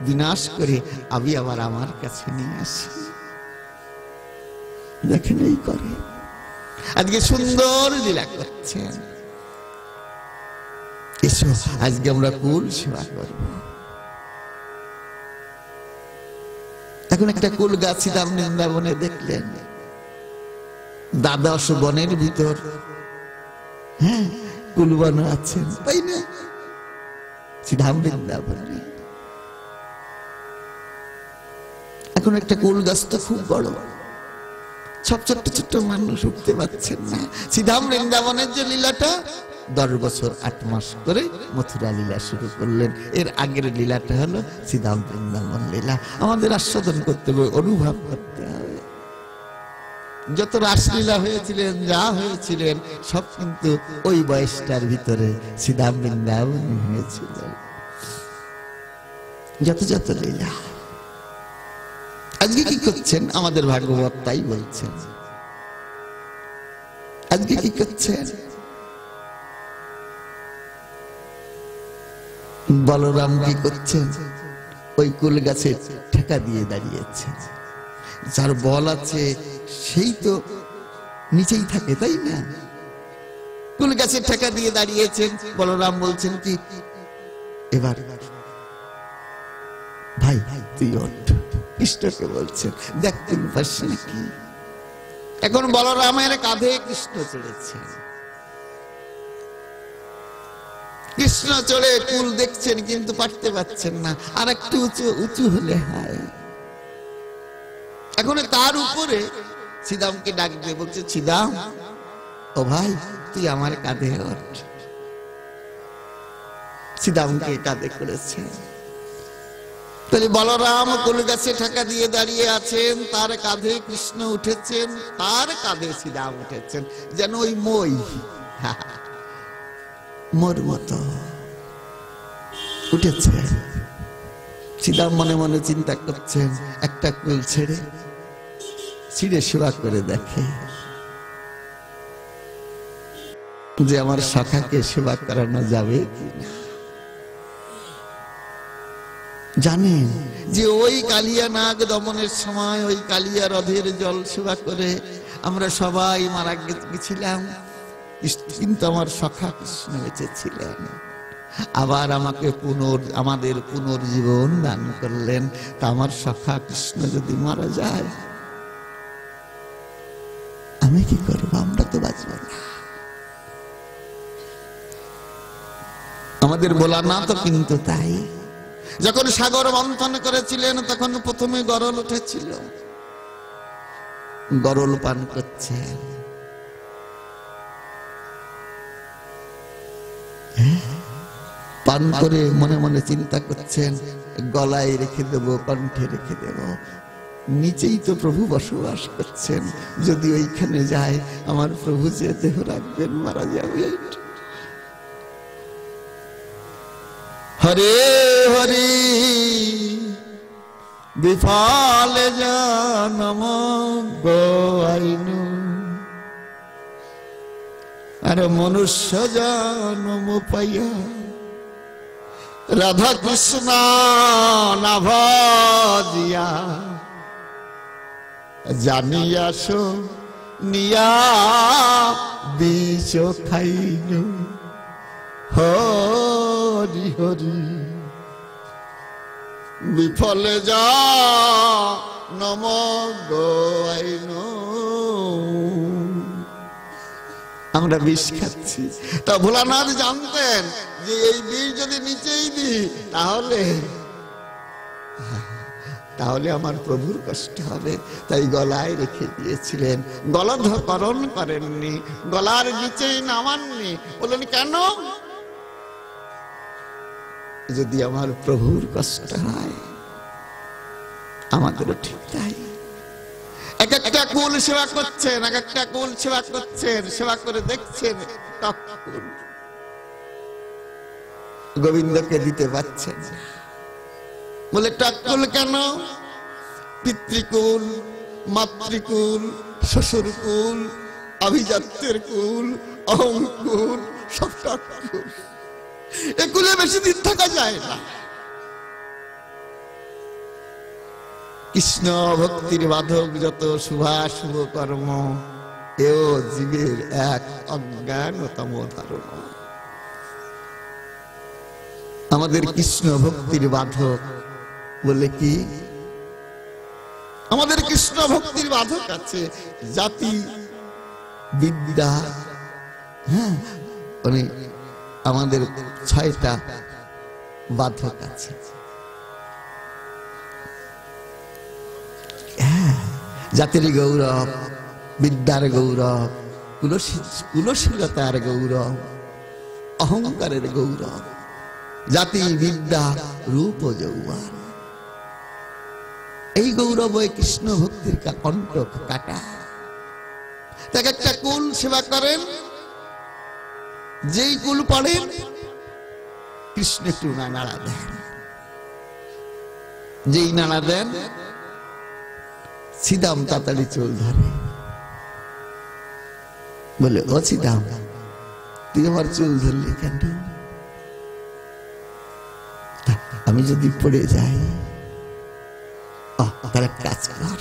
বিনাশ করে আমি আবার আমার কাছে নিয়ে আসি। দেখেন এই করে আজকে সুন্দর লীলা করছেন। এসো আজকে আমরা কুল সেবা করব। এখন একটা কুল গাছ শ্রীধাম বৃন্দাবনে দেখলেন, দ্বাদশ বনের ভিতর হ্যাঁ কুলবন আছেন, তাই না? শ্রীধাম বৃন্দাবনে এখন একটা কুল গাছ তো খুব বড়, সব ছোট্ট ছোট্ট মানুষ উঠতে পারছেন না। শ্রীধাম বৃন্দাবনের যে লীলাটা 10 বছর 8 মাস করে মথুরা লীলা শুরু করলেন। এর আগের লীলাটা হলো শ্রীধাম বৃন্দাবন লীলা। আমাদের আস্বাদন করতে হবে, অনুভব করতে হবে। যত রাসলীলা হয়েছিলেন, যা হয়েছিলেন, সব কিন্তু ওই বয়সটার ভিতরে শ্রীধাম বৃন্দাবনে হয়েছিল। যত যত লীলা আজকে কি করছেন আমাদের ভাগবত তাই বলছেন। আজকে কি করছেন? বলরাম কি করছেন? ওই কুল গাছে ঠেকা দিয়ে দাঁড়িয়েছেন। যার বল আছে সেই তো নিচেই থাকে, তাই না? কুল গাছে ঠেকা দিয়ে দাঁড়িয়েছেন। বলরাম বলছেন কি, এবার ভাই তুই ওঠ। কৃষ্ণকে বলছেন, দেখ তুমি পারছি নাকি, এখন বলরামের কাঁধে কৃষ্ণ চড়েছেন। কৃষ্ণ চড়ে কুল দেখছেন কিন্তু পারতে পারছেন না, আর একটু উঁচু উঁচু হলে হয়। এখন তার উপরে শ্রীদামকে ডাক দিয়ে বলছে, শ্রীদাম ও ভাই তুই আমার কাঁধে ওঠ। শ্রীদামকে কাঁধে করেছে। তাহলে বলরাম কুল গাছে ঠেকা দিয়ে দাঁড়িয়ে আছেন, তার কাঁধে কৃষ্ণ উঠেছেন, তার কাঁধে শ্রীদাম উঠেছেন, যেন ওই মই মোর মতো উঠেছে। শ্রীদাম মনে মনে চিন্তা করছেন, একটা কুল ছেড়ে ছিঁড়ে সেবা করে দেখে যে আমার সখাকে সেবা করানো যাবে কিনা। জানেন যে ওই কালিয়া নাগ দমনের সময় ওই কালিয়া হ্রদের জল সেবা করে আমরা সবাই মারা গেছিলাম, কিন্তু আমার সখা কৃষ্ণ বেঁচে ছিলেন, আবার আমাকে আমাদের পুনর্জীবন দান করলেন। তা আমার সখা কৃষ্ণ যদি মারা যায় আমি কি করব? আমরা তো বাঁচব না। আমাদের ভোলানাথ কিন্তু তাই। যখন সাগর মন্থন করেছিলেন তখন প্রথমে গরল উঠেছিল, গরল পান করছেন। পান করে মনে মনে চিন্তা করছেন, গলায় রেখে দেব, কণ্ঠে রেখে দেব। নিচেই তো প্রভু বসবাস করছেন, যদি ওইখানে যায় আমার প্রভু যে দেহ রাখবেন, মারা যাবে। হরে হরি বিফলে জনম গোয়াইনু, আর মনুষ্য জন্ম পাইয়া রাধা কৃষ্ণ না ভজিয়া জানিয়াস নিয়া বিষ খাইনু। হরি হরি বিফলে যা নম গোয়াইনু। আমরা বিষ খাচ্ছি। তা ভোলানাথ জানতেন যে এই বিষ যদি নিচেই দিই তাহলে আমার প্রভুর কষ্ট হবে, তাই গলায় রেখে দিয়েছিলেন। গলাধকরণ করেননি, গলার নিচেই নামাননি। বললেন কেন? যদি আমার প্রভুর কষ্ট হয়। আমাদেরও ঠিক তাই। এক একটা কুল সেবা করছেন, এক একটা কুল সেবা করছেন, সেবা করে দেখছেন গোবিন্দকে দিতে পারছেন। বলে টাকুল কেন? পিতৃকুল, মাতৃকুল, শ্বশুর কুল, অভিজাত্যের কুল, অহংকুল, সব টাকুল। এ কুলে বেশি দিন থাকা যায় না। কৃষ্ণ ভক্তির বাধক যত শুভাশুভ কর্ম, এও জীবের এক অজ্ঞানতম ধারণা। আমাদের কৃষ্ণ ভক্তির বাধক বলে কি? আমাদের কৃষ্ণ ভক্তির বাধক আছে জাতি, বিদ্যা। হ্যাঁ, আমাদের 6টা বাধক আছে। জাতির গৌরব, বিদ্যার গৌরব, কুলশীলতার গৌরব, অহংকারের গৌরব। জাতি, বিদ্যা, রূপ ও যৌবন, এই গৌরব ওই কৃষ্ণ ভক্তির কণ্টক কাটা। তাকে একটা কুল সেবা করেন, যেই কুল পড়েন কৃষ্ণ একটু নাড়া দেন। যেই নাড়া দেন শ্রীদাম তাড়াতাড়ি চুল ধরে, বলে ও শ্রীদাম তুই আমার চুল ধরলি কেন? আমি যদি পড়ে যাই, তাহলে কাজ কর,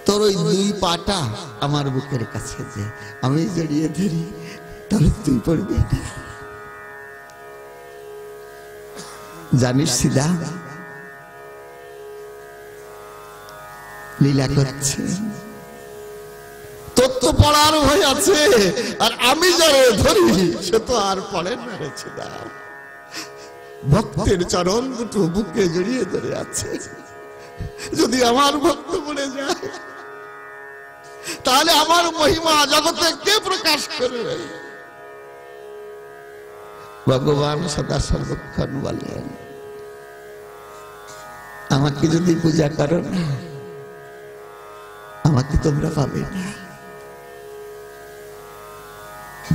তোর ওই 2 পাটা আমার বুকের কাছে যে আমি জড়িয়ে ধরি, তাহলে তুই পড়বি না। জানিস শ্রীদাম লীলা করছে, পড়ার ভয় আছে, আর আমি যারে ধরি সে তো আর পড়ে না রে ছিলা। ভক্তের চরণ দুটো বুকে জড়িয়ে ধরে আছে, যদি আমার ভক্ত পড়ে যায় তাহলে আমার মহিমা জগতে কে প্রকাশ করবে? ভগবান সদা সর্বক্ষণ বলেন, আমাকে যদি পূজা করো না আমাকে তোমরা পাবে না।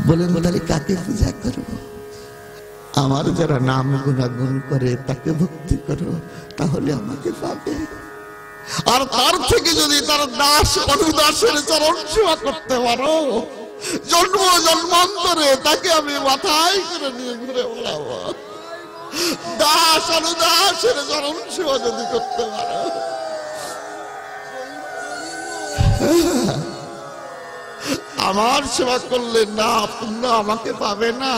বলেন তাহলে কাকে পূজা করবো? আমার যারা নাম গুণাগুণ করে তাকে ভক্তি করো, তাহলে আমাকে পাবে। আর তার থেকে যদি তার দাস অনুদাসের চরণ সেবা করতে পারো, জন্ম জন্মান্তরে তাকে আমি মাথায় করে নিয়ে ঘুরে বেড়াবো। দাস অনুদাসের চরণ সেবা যদি করতে পারো, আমার সেবা করলে না পুণ্য আমাকে পাবে না।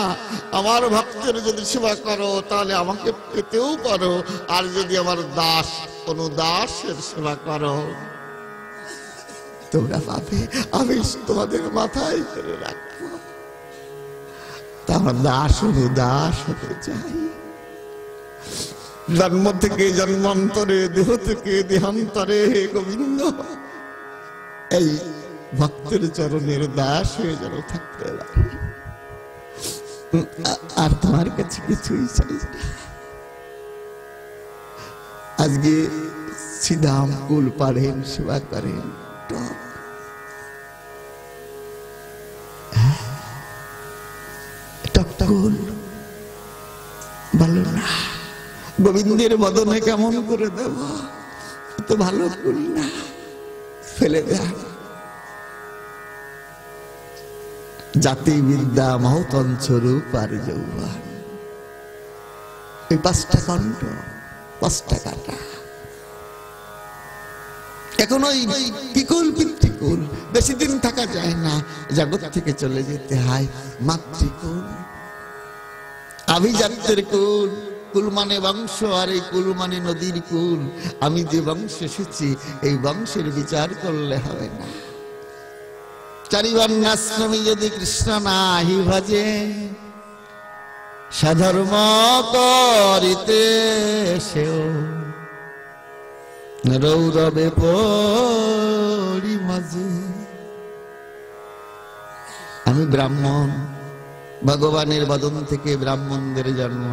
আমার ভক্তের যদি সেবা করো তাহলে আমাকে পেতেও পারো, আর যদি আমার দাস অনুদাসের সেবা করো তোমরা পাবে। আমি তোমাদের মাথায় করে রাখবো। তা আমার দাস অনুদাস হতে চাই। জন্ম থেকে জন্মান্তরে, দেহ থেকে দেহান্তরে হে গোবিন্দ এই ভক্তের চরণের দাস হয়ে যেন থাকতে পারে। আর তোমার কাছে কিছুই চাই না। আজকে সিধাম কুল পাড়েন, সেবা করেন, টকটকুল ভালো না। গোবিন্দের বদনে কেমন করে দেব? তো ভালো কুল না, ফেলে দেয়। জাতি বিদ্যা মহতঞ্চ রূপ আর যৌবন, এই পাঁচটা কণ্ঠ, পাঁচটা কাটা। এখন ওই পিকুল পিতৃকুল বেশি দিন থাকা যায় না, জগৎ থেকে চলে যেতে হয়। মাতৃকুল, আভিজাত্যের কুল, কুল মানে বংশ, আর এই কুল মানে নদীর কুল। আমি যে বংশে এসেছি এই বংশের বিচার করলে হবে না। চারিবর্ণাশ্রমী যদি কৃষ্ণ নাহি ভজে, সাধর্ম করিতে সেও রৌরবে পড়ি মাঝে। আমি ব্রাহ্মণ, ভগবানের বদন থেকে ব্রাহ্মণদের জন্ম,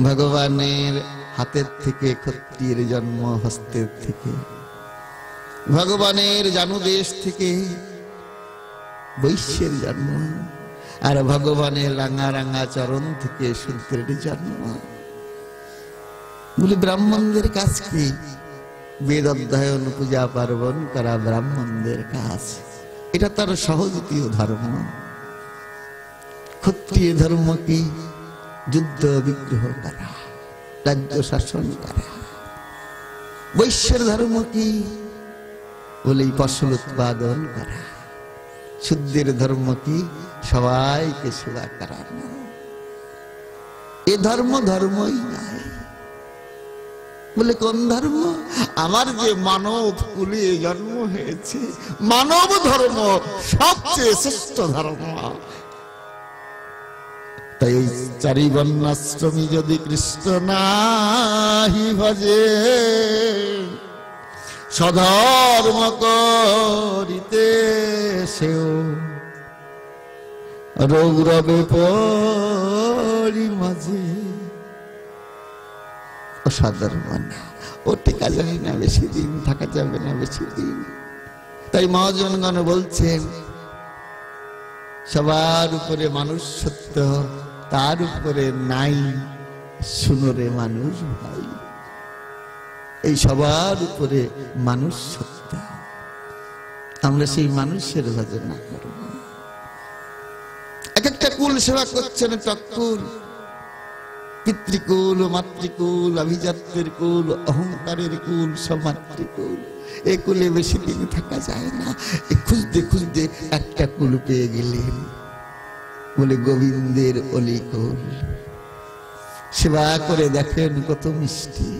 ভগবানের হাতের থেকে ক্ষত্রিয়ের জন্ম, হস্তের থেকে ভগবানের জানুদেশ থেকে বৈশ্যের জন্ম, আর ভগবানের রাঙা রাঙা চরণ থেকে শূদ্রের জন্ম। বলি ব্রাহ্মণদের কাজ কি? বেদ অধ্যয়ন, পূজা পার্বণ করা ব্রাহ্মণদের কাজ। এটা তার সহজাতীয় ধর্ম। ক্ষত্রিয় ধর্ম কি? যুদ্ধ বিগ্রহ করা, রাজ্য শাসন করা। বৈশ্যের ধর্ম কি? বলে ফসল উৎপাদন করা। শূদ্রের ধর্ম কি? সবাইকে সেবা করানো। এ ধর্ম ধর্মই নাই। বলে কোন ধর্ম? আমার যে মানব কুলে জন্ম হয়েছে, মানব ধর্ম সবচেয়ে শ্রেষ্ঠ ধর্ম। তাই ওই চারিবর্ণাশ্রমী যদি কৃষ্ণ নাহি ভজে, সধর্ম করিতে সেও রৌরবে পড়ি মাঝে। অসাধারণ না, ও টেকা যায় না, বেশি দিন থাকা যাবে না, বেশি দিন। তাই মহাজনগণ বলছেন সবার উপরে মানুষ সত্য, তার উপরে নাই শুনরে মানুষ ভাই। এই সবার উপরে মানুষ সত্য, আমরা সেই মানুষের ভজনা করব। এক একটা কুল সেবা করছেন, টককুল, পিতৃকুল, মাতৃকুল, অভিজাত্যের কুল, অহংকারের কুল, সমাতৃকুল। এ কুলে বেশি দিন থাকা যায় না। খুঁজতে খুঁজতে একটা কুল পেয়ে গেলেন, বলে গোবিন্দের অলিকুল। সেবা করে দেখেন কত মিষ্টি।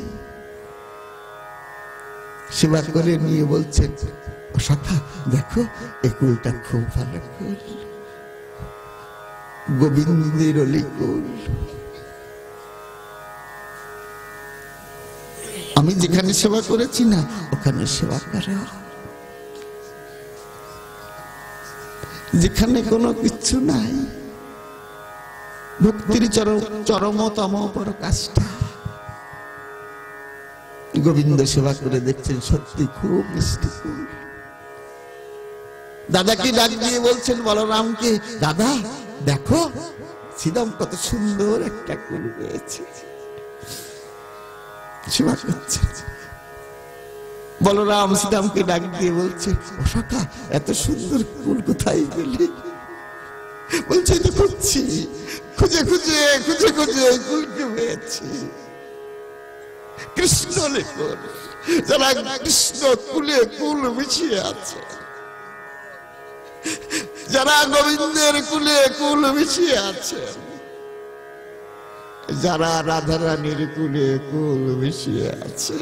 সেবা করে নিয়ে বলছেন সখা দেখো এই কুলটা খুব ভালো কুল, গোবিন্দের অলি কুল। আমি যেখানে সেবা করেছি না ওখানে সেবা করো, যেখানে কোনো কিছু নাই। ভক্তির চরমতম বড় কাজটা। গোবিন্দ সেবা করে দেখছেন সত্যি খুব মিষ্টি কুল। দাদাকে ডাক দিয়ে বলছেন বলরামকে, দাদা দেখো শ্রীরাম কত সুন্দর একটা কুল পেয়েছে। সেবা করছে। বলরাম শ্রীরামকে ডাক দিয়ে বলছে, ও সখা এত সুন্দর কুল কোথায় পেলি? বলছে তো খুঁজছি, খুঁজে খুঁজে খুঁজে খুঁজে ওই কুলকে পেয়েছি। কৃষ্ণ লেখুন, যারা কৃষ্ণ কুলে কুল মিশিয়ে আছে, যারা গোবিন্দের কুলে কুল মিশিয়ে আছে, যারা রাধারানীর কুলে কুল মিশিয়ে আছে,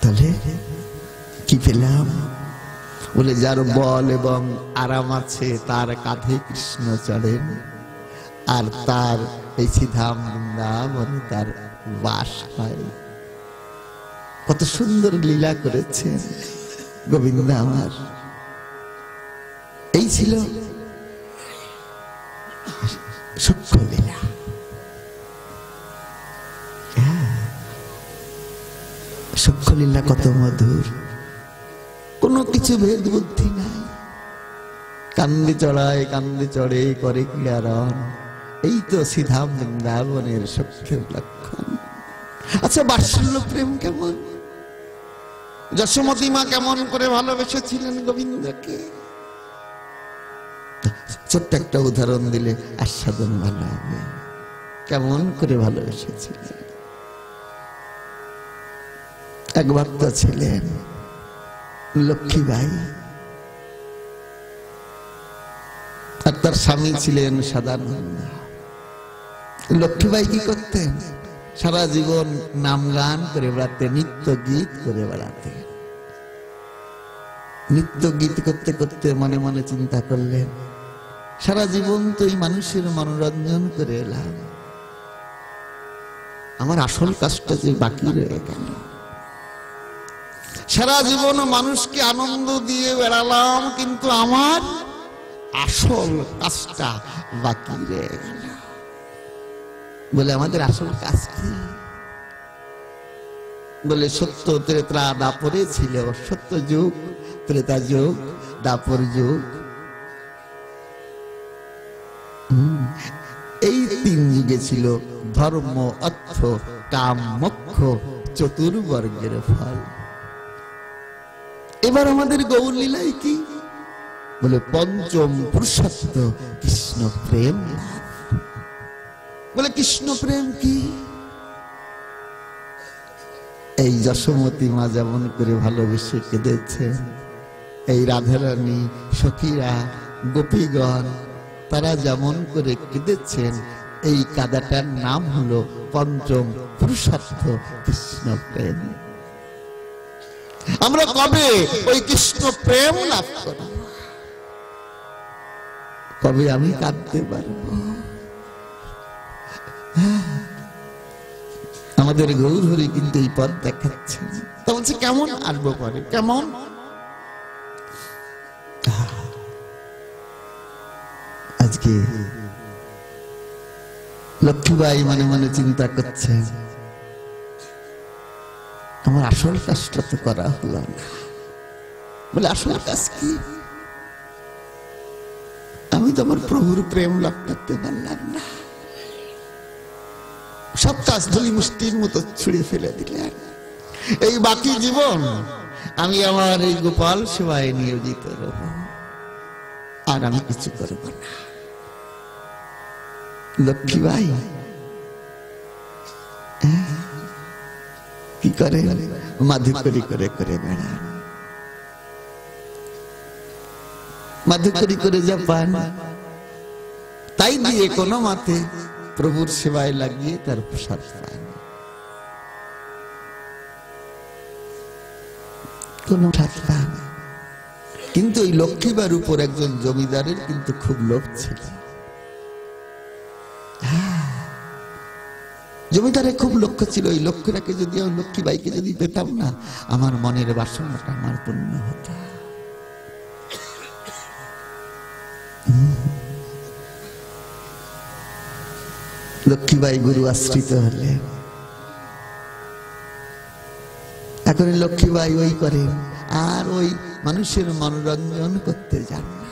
তাহলে কি পেলাম? বলে যার বল এবং আরাম আছে তার কাঁধে কৃষ্ণ চড়েন, আর তার এই শ্রীধাম বৃন্দাবনে তার বাস হয়। কত সুন্দর লীলা করেছেন গোবিন্দ আমার। এই ছিল সূক্ষ্ম লীলা। সূক্ষ্ম লীলা কত মধুর, কোনো কিছু ভেদ বুদ্ধি নাই। কান্দে চড়ায় কান্দে চড়ে করে ক্রিয়ারণ, এই তো শ্রীধাম বৃন্দাবনের সূক্ষ্ম লক্ষণ। আচ্ছা বাৎসল্য প্রেম কেমন? যশোমতী মা কেমন করে ভালোবেসেছিলেন গোবিন্দকে? ছোট্ট একটা উদাহরণ দিলে আস্বাদন ভালো হবে। কেমন করে ভালোবেসেছিলেন। এক ভক্ত ছিলেন লক্ষ্মীবাই, আর তার স্বামী ছিলেন সদানন্দ। লক্ষ্মীবাই কি করতেন? সারা জীবন নাম গান করে বেড়াতেন, নিত্য গীত করে বেড়াতেন। নিত্য গীত করতে করতে মনে মনে চিন্তা করলেন, সারা জীবন তো এই মানুষের মনোরঞ্জন করে এলাম, আমার আসল কাজটা যে বাকি রয়ে গেল। সারা জীবন মানুষকে আনন্দ দিয়ে বেড়ালাম, কিন্তু আমার আসল কাজটা বাকি রয়ে গেল। বলে আমাদের আসল কাজ কি? বলে সত্য ত্রেতা দাপরে ছিল, সত্য যুগ, ত্রেতা যুগ, দাপর যুগ, এই তিন যুগে ছিল ধর্ম, অর্থ, কাম, মোক্ষ চতুর্বর্গের ফল। এবার আমাদের গৌর লীলায় কি? বলে পঞ্চম পুরুষত্ব কৃষ্ণ প্রেম। বলে কৃষ্ণ প্রেম কি? এই যশোমতী মা যেমন করে ভালোবেসে কেঁদেছেন, এই রাধারানী, সখীরা, গোপীগণ তারা যেমন করে কেঁদেছেন, এই কাদাটার নাম হলো পঞ্চম পুরুষত্ব কৃষ্ণ প্রেম। আমরা কবে ওই কৃষ্ণ প্রেম লাভ করব? কবে আমি কাঁদতে পারবো? আমাদের গৌর হরি কিন্তু এই পথ দেখাচ্ছেন। তা বলছে কেমন আসবো পরে, কেমন? আজকে লক্ষ্মীবাই মনে মনে চিন্তা করছেন, আমার আসল কাজটা তো করা হলো না। বলে আসল কাজ কি? আমি তো আমার প্রভুর প্রেম লাভ করতে পারলাম না। সব কাজ ধুলি মুষ্টির মতো ছুড়ে ফেলে দিলেন। এই বাকি জীবন আমি আমার এই গোপাল সেবায় নিয়োজিত রব, আর আমি কিছু করব না। লক্ষ্মীবাই কি করে? মাধুকরী করে করে বেড়ান। মাধুকরী করে যা পান তাই দিয়ে কোনো মতে প্রভুর সেবায় লাগিয়ে তার প্রসাদ পান। কোন স্বাদ পান। কিন্তু ওই লক্ষ্মীবার উপর একজন জমিদারের কিন্তু খুব লোভ ছিল। জমিদারের খুব লক্ষ্য ছিল, ওই লক্ষ্যটাকে যদি আমি লক্ষ্মীবাইকে যদি পেতাম না, আমার মনের বাসনাটা আমার পূর্ণ হতো। লক্ষ্মীবাই গুরু আশ্রিত হলেন। এখন লক্ষ্মীবাই ওই করেন, আর ওই মানুষের মনোরঞ্জন করতে যান না।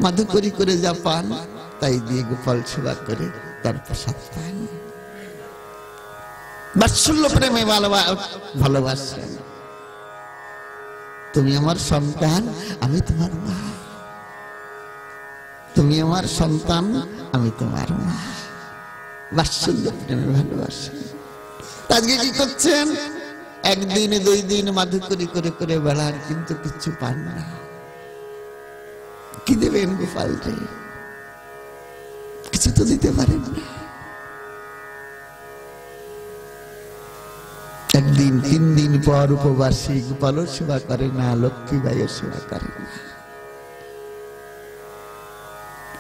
মাধুকরী করে যা পান তাই দিয়ে গোপাল সেবা করে তার প্রসাদ পান। বাৎসল্য প্রেমে ভালোবাসেন। তুমি আমার সন্তান, আমি তোমার মা। তুমি আমার সন্তান, আমি তোমার মা। বাৎসল্য প্রেমে ভালোবাসেন। আজকে কি করছেন? একদিন দুই দিন মাধুকরী করে করে বেড়ার, কিন্তু কিছু পান না। কি দেবেন গোপালকে? কিছু তো দিতে পারেন না। একদিন 3 দিন পর উপবাসী গোপালও সেবা করে না, লক্ষ্মীবাইও সেবা করে না।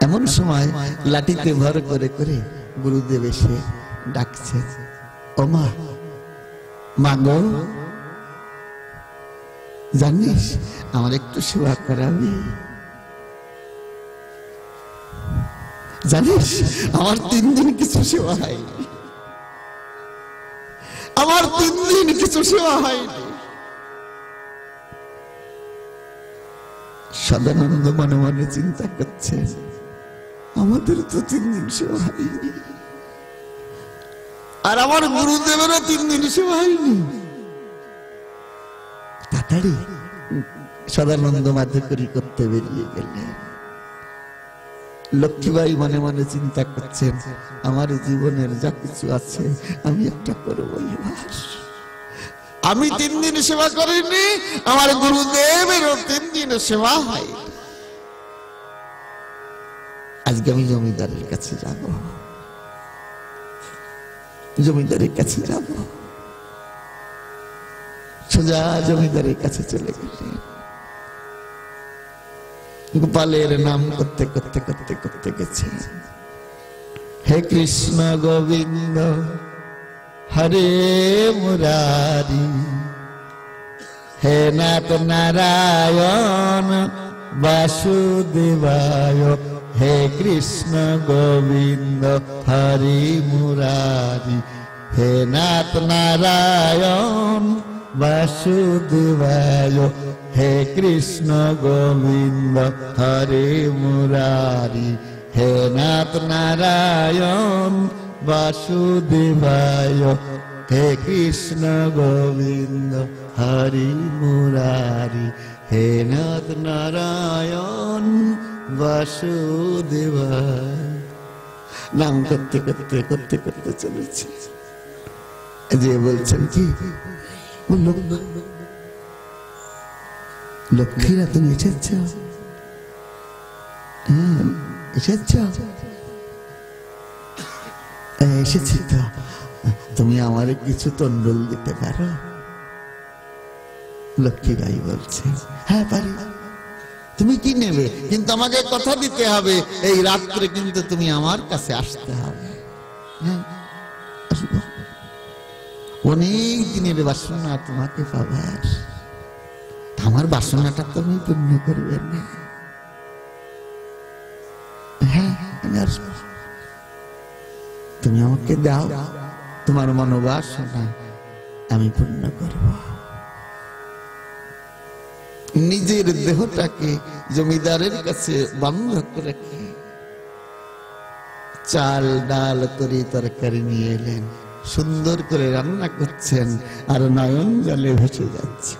এমন সময় লাঠিতে ভর করে করে গুরুদেব এসে ডাকছে, ও মা, মা গো, জানিস আমার একটু সেবা করাবি? জানিস আমার 3 দিন কিছু সেবা হয়নি, আমার 3 দিন কিছু সেবা হয়নি। সদানন্দ মনে মনে চিন্তা করছে, আমাদের তো 3 দিন সেবা হয়নি, আর আমার গুরুদেবেরও 3 দিন সেবা হয়নি। তাড়াতাড়ি সদানন্দ মাধুকরী করতে বেরিয়ে গেলেন। লক্ষ্মীবাই মনে মনে চিন্তা করছেন, আমার জীবনের যা কিছু আছে আমি একটা করবো এবার। আমি 3 দিন সেবা করিনি, আমার গুরুদেবেরও 3 দিন সেবা হয়। আজকে আমি জমিদারের কাছে যাব, জমিদারের কাছে যাব। সোজা জমিদারের কাছে চলে গেলেন। গোপালের নাম করতে করতে করতে করতে গেছে, হে কৃষ্ণ গোবিন্দ হরে মুরারি, হে নাথ নারায়ণ বাসুদেবায়, হে কৃষ্ণ গোবিন্দ হরে মুরারি, হে নাথ নারায়ণ বাসুদেবায়, হে কৃষ্ণ গোবিন্দ হরে মুরারি, হে নাথ নারায়ণ বাসুদেবায়, হে কৃষ্ণ গোবিন্দ হরে মুরারি, হে নাথ নারায়ণ বাসুদেবায়। নাম করতে করতে করতে করতে চলেছে। যে বলছেন কি, লক্ষ্মীরা তুমি এসেছ? এসেছ? এসেছি তো, তুমি আমার কিছু তন্ডল দিতে পারো? লক্ষ্মীবাই বলছে, হ্যাঁ পারি। তুমি কি নেবে? কিন্তু আমাকে কথা দিতে হবে, এই রাত্রে কিন্তু তুমি আমার কাছে আসতে হবে। হ্যাঁ আসবো। অনেক দিনের বাসনা তোমাকে পাবার, আমার বাসনাটা তুমি পূর্ণ করবে না। হ্যাঁ আমি আসবো, তুমি আমাকে দাও, তোমার মনোবাসনা আমি পূর্ণ করব। নিজের দেহটাকে জমিদারের কাছে বন্ধক রেখে চাল ডাল তরি তরকারি নিয়ে এলেন, সুন্দর করে রান্না করছেন, আর নয়ন জলে ভেসে যাচ্ছে।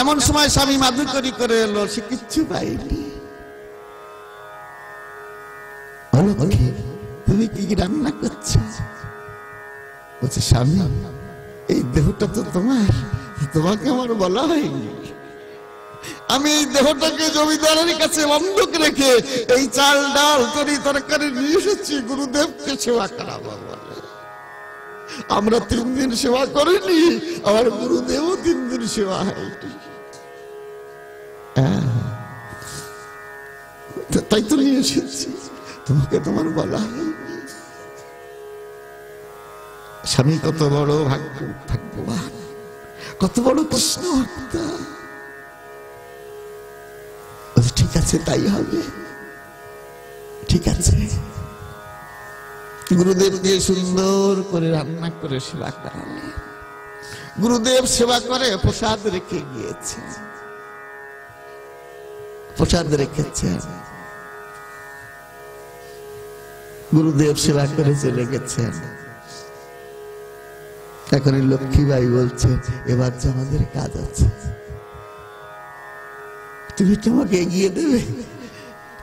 এমন সময় স্বামী মাধুকরী করে এলো, সে কিচ্ছু পাইনি। তুমি কি রান্না করছো? বলছে, স্বামী এই দেহটা তো তোমার, তোমাকে আমার বলা হয়নি। আমি এই দেহটাকে জমিদারের কাছে বন্ধক রেখে এই চাল ডাল তরি তরকারি নিয়ে এসেছি গুরুদেবকে সেবা করাবো বলে। আমরা 3 দিন সেবা করিনি, আমার গুরুদেবও 3 দিন সেবা হয়নি। তাই তো নিয়ে এসেছি, তোমাকে তোমার বলা হয়নি। স্বামী কত বড় ভাগ্যবান, কত বড় কৃষ্ণ ভক্ত। ঠিক আছে, তাই হবে, ঠিক আছে। গুরুদেবকে সুন্দর করে রান্না করে সেবা করালেন। গুরুদেব সেবা করে প্রসাদ রেখে গিয়েছে, প্রসাদ রেখেছেন। গুরুদেব সেবা করে চলে গেছেন। এখন লক্ষ্মীবাই বলছে, এবার যে আমাদের কাজ আছে, তুমি তোমাকে এগিয়ে দেবে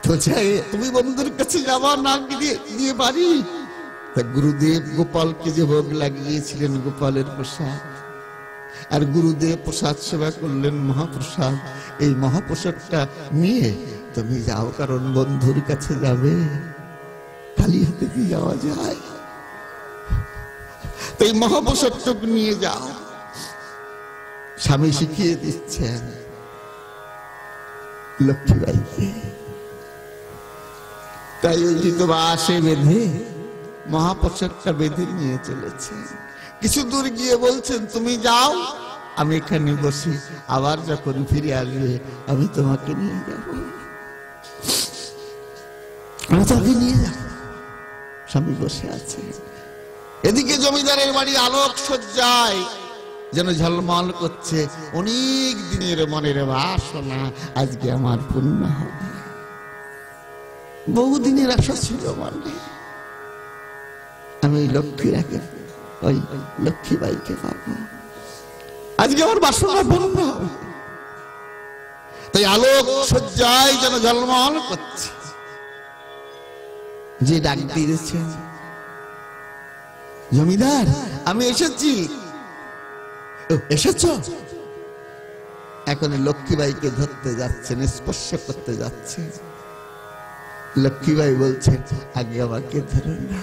তো চাই, তুমি বন্ধুর কাছে যাওয়া না দিয়ে পারি। তা গুরুদেব গোপালকে যে ভোগ লাগিয়েছিলেন, গোপালের প্রসাদ, আর গুরুদেব প্রসাদ সেবা করলেন মহাপ্রসাদ, এই মহাপ্রসাদটা নিয়ে তুমি যাও, কারণ বন্ধুর কাছে যাবে, খালি হাতে কি যাওয়া যায়? এই মহাপ্রসাদটুকু নিয়ে যাও। স্বামী শিখিয়ে দিচ্ছেন লক্ষ্মীবাইকে। তাই ওই যে বাসে বেঁধে মহাপ্রসাদটা বেঁধে নিয়ে চলেছে। কিছু দূর গিয়ে বলছেন, তুমি যাও, আমি এখানে বসি, আবার যখন ফিরে আসবে আমি তোমাকে নিয়ে যাব, আমি তাকে নিয়ে যাব। স্বামী বসে আছে। এদিকে জমিদারের বাড়ি আলোক সজ্জায় যেন ঝলমল করছে। অনেক দিনের মনের বাসনা আজকে আমার পূর্ণ হবে। বহুদিনের আশা ছিল মনে, আমি লক্ষ্মীরাকে, ওই লক্ষ্মীবাইকে পাবো, আজকে আমার বাসনা পূর্ণ হবে। তাই আলোক সজ্জায় যেন ঝলমল করছে। যে ডাক দিয়েছে, জমিদার আমি এসেছি। এসেছ? এখন লক্ষ্মীবাইকে ধরতে যাচ্ছেন, স্পর্শ করতে যাচ্ছে। লক্ষ্মীবাই বলছেন, আগে আমাকে ধরুন না।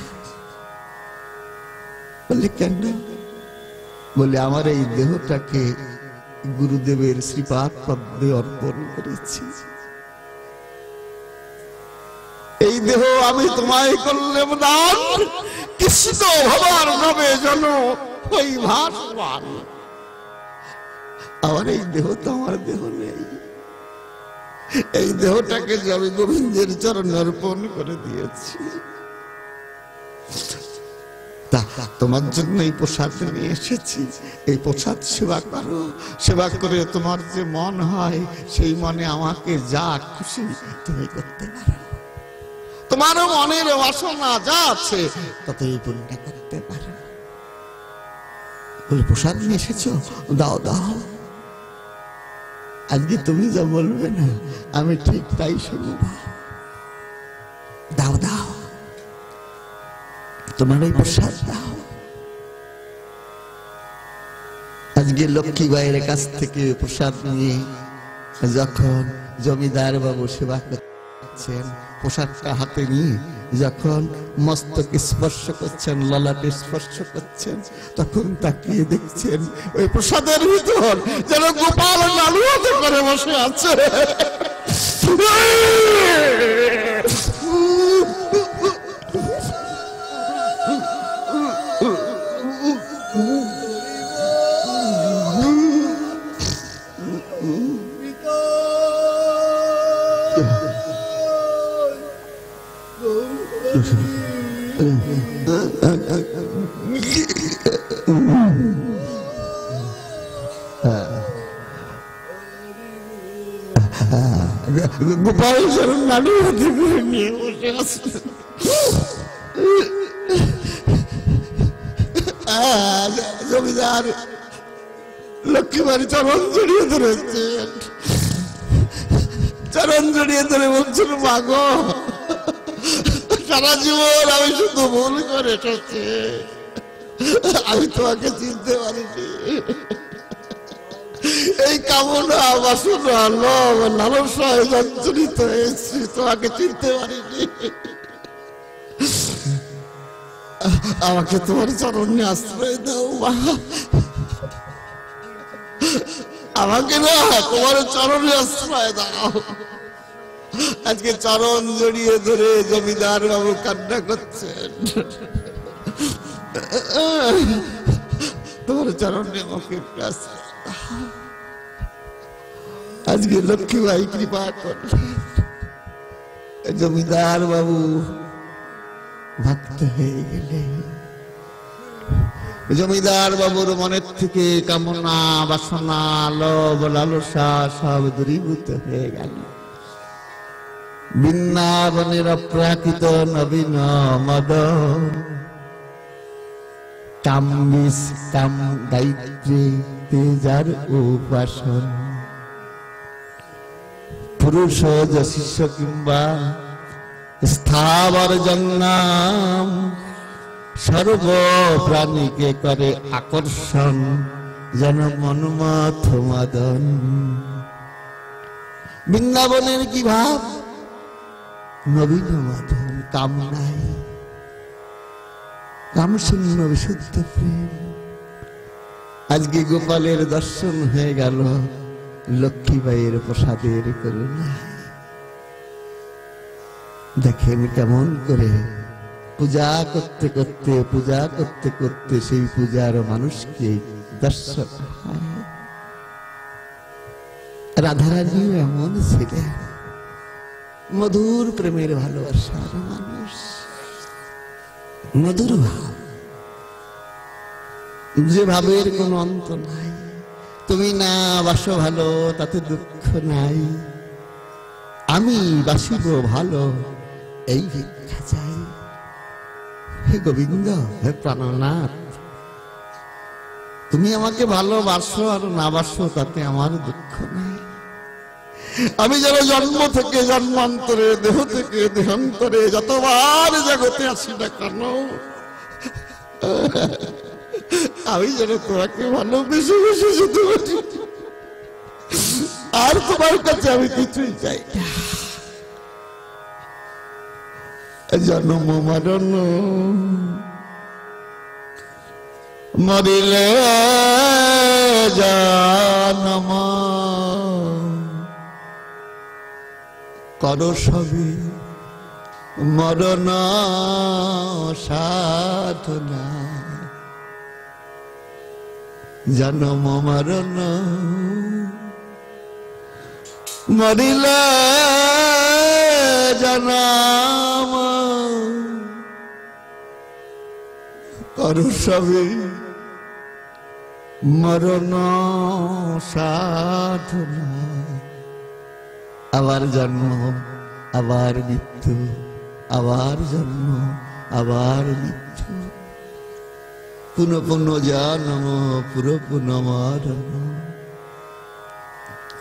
বলে কেন? বলে আমার এই দেহটাকে গুরুদেবের শ্রীপাদ পদ্মে অর্পণ করেছি। এই দেহ আমি তোমায় করলাম দান, কৃষ্ণ ভবার নামে যেন ওই ভাসমান। আমার এই দেহ তো আমার দেহ নেই, এই দেহটাকে যে আমি গোবিন্দের চরণে অর্পণ করে দিয়েছি। তোমার জন্য এই প্রসাদ নিয়ে এসেছি, এই প্রসাদ সেবা করো। সেবা করে তোমার যে মন হয়, সেই মনে আমাকে যা খুশি তুমি করতে পারো। তোমারও মনের বাসনা যা আছে ততই পূর্ণ করতে পারো। বলে প্রসাদ নিয়ে এসেছো, দাও দাও। আজকে তুমি যা বলবে না আমি ঠিক তাই শুনব। দাও দাও, তোমার ওই প্রসাদ দাও। আজকে লক্ষ্মীবাইয়ের কাছ থেকে প্রসাদ নিয়ে যখন জমিদার বাবু সেবা করছেন, প্রসাদটা হাতে নিয়ে যখন মস্তকে স্পর্শ করছেন, ললাটে স্পর্শ করছেন, তখন তাকিয়ে দেখছেন ওই প্রসাদের ভিতর যেন গোপাল নালু হাতে করে বসে আছে। গোপাল শরণ নালু হাতে করে নিয়ে বসে আছে। জমিদার লক্ষ্মীবাড়ি চরণ জড়িয়ে ধরেছেন, চরণ জড়িয়ে ধরে বলছেন, মাগো সারা জীবন আমি শুধু ভুল করে এসেছি, আমি তোমাকে চিনতে পারিনি। এই কামনা বাসনা লোভ লালসায় জর্জরিত হয়েছি, তোমাকে চিনতে পারিনি। আমাকে তোমার চরণে আশ্রয় দাও মা, আমাকে না তোমার চরণে আশ্রয় দাও। আজকে চরণ জড়িয়ে ধরে জমিদার বাবু কান্না করছেন, তোমার চরণে আমাকে আশ্রয় দাও। আজকে লক্ষ্মীবাই কৃপা করলেন, জমিদার বাবু ভক্ত হয়ে গেলেন। জমিদার বাবুর মনের থেকে কামনা বাসনা লোভ লালসা সব দূরীভূত হয়ে গেল। বৃন্দাবনের অপ্রাকৃত নবীন মদ কামিস কাম গায়ত্রী তেজার উপাসন, পুরুষ শিষ্য কিংবা স্থাবর জন্নাম সর্ব প্রাণীকে করে আকর্ষণ, যেন মনমথ মদন। বৃন্দাবনের কি ভাব? নবীন মদন, কাম নাই, কাম শূন্য বিশুদ্ধ প্রেম। আজকে গোপালের দর্শন হয়ে গেল লক্ষ্মীবাইয়ের প্রসাদের করুণায়। দেখেন কেমন করে পূজা করতে করতে পূজা করতে করতে সেই পূজার মানুষকে দর্শন হয়। রাধারানীও এমন ছিলেন, মধুর প্রেমের ভালোবাসার মানুষ, মধুর ভাব, যে ভাবের কোন অন্ত নাই। তুমি না বাসো ভালো তাতে দুঃখ নাই, আমি বাসিব ভালো এই ভিক্ষা চাই। হে গোবিন্দ, হে প্রাণনাথ, তুমি আমাকে ভালোবাসো আর না বাসো তাতে আমার দুঃখ নাই। আমি যেন জন্ম থেকে জন্মান্তরে, দেহ থেকে দেহান্তরে যতবার জগতে আসি না কেন, আমি যেন তোমাকে ভালোবেসে বেসে যেতে পারি, আর তোমার কাছে আমি কিছুই চাই না। জন্ম মরণ মরিলে জন্ম কর সবই মরণ সাধনা, জন্ম মরণ মরিলে জনম কর সবই মরণ সাধনা। আবার জন্ম, আবার মৃত্যু, আবার জন্ম, আবার মৃত্যু, পুনঃ পুনঃ জন্ম, পুরো পুনঃ মরণ।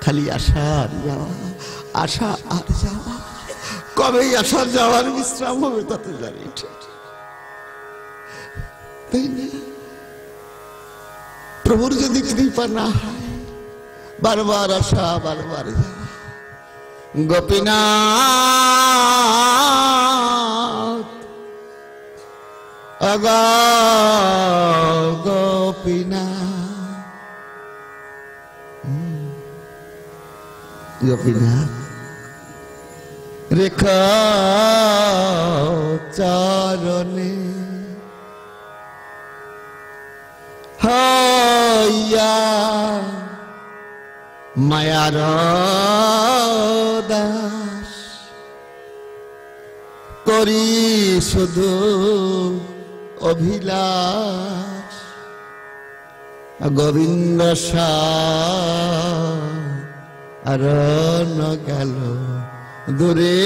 খালি আশা আর যাওয়া, আশা আর যাওয়া। কবে আশা যাওয়ার বিশ্রাম হবে তা তো জানি, তাই না? প্রভুর যদি কৃপা না হয়, বারবার আশা, বারবার যাওয়া। গোপীনাথ আগা গোপীনাথ, গোপীনাথ রেখা চরণে হইয়া মায়ার দাস করি শুধু অভিলাষ। গোবিন্দ সারণ গেল দূরে,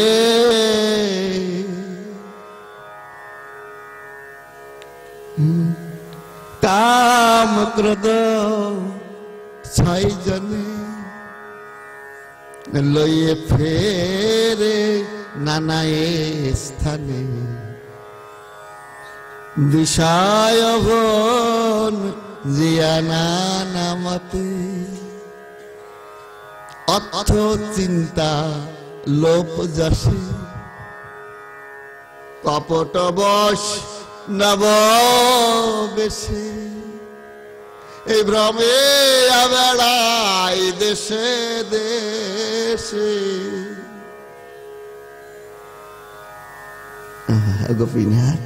কাম ক্রোধ ছয় জনে লইয়ে ফেরে নানা স্থানে। বিষয় বন জিয়ানা নামতে, অর্থ চিন্তা লোপ যশে, কপট বশ নব বেশে এই ভ্রমে বেড়াই দেশে দেশে। গোপীনাথ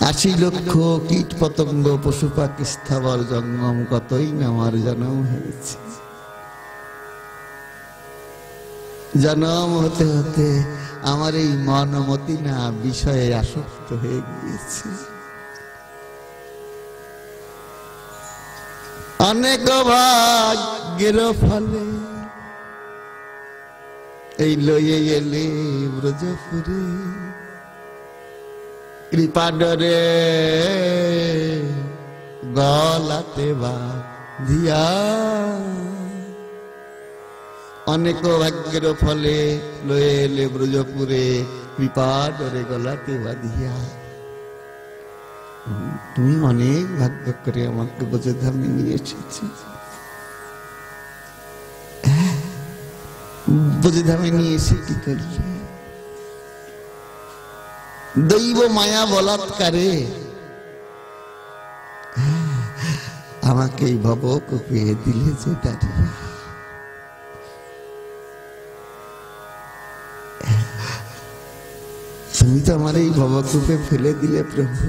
৮০ লক্ষ কীট পতঙ্গ পশু পাখি স্থাবর জঙ্গম কতই না আমার জন্ম হয়েছে। জন্ম হতে হতে আমার এই মনমতি না বিষয়ে আসক্ত হয়ে গিয়েছে। অনেক ভাগ্যের ফলে এই লয়ে এলে ব্রজপুরে কৃপাডরে গলাতে বাঁধিয়া। অনেক ভাগ্যের ফলে লয়ে এলে ব্রজপুরে কৃপাডরে গলাতে বাঁধিয়া। তুমি অনেক ভাগ্য করে আমাকে ব্রজধামে নিয়ে এসেছি। ব্রজধামে নিয়ে এসে কি করলে? দৈব মায়া বলাৎকারে আমাকে এই ভবকূপে দিলে যে দাঁড়িয়ে। তুমি তো আমার এই ভবকূপে ফেলে দিলে প্রভু।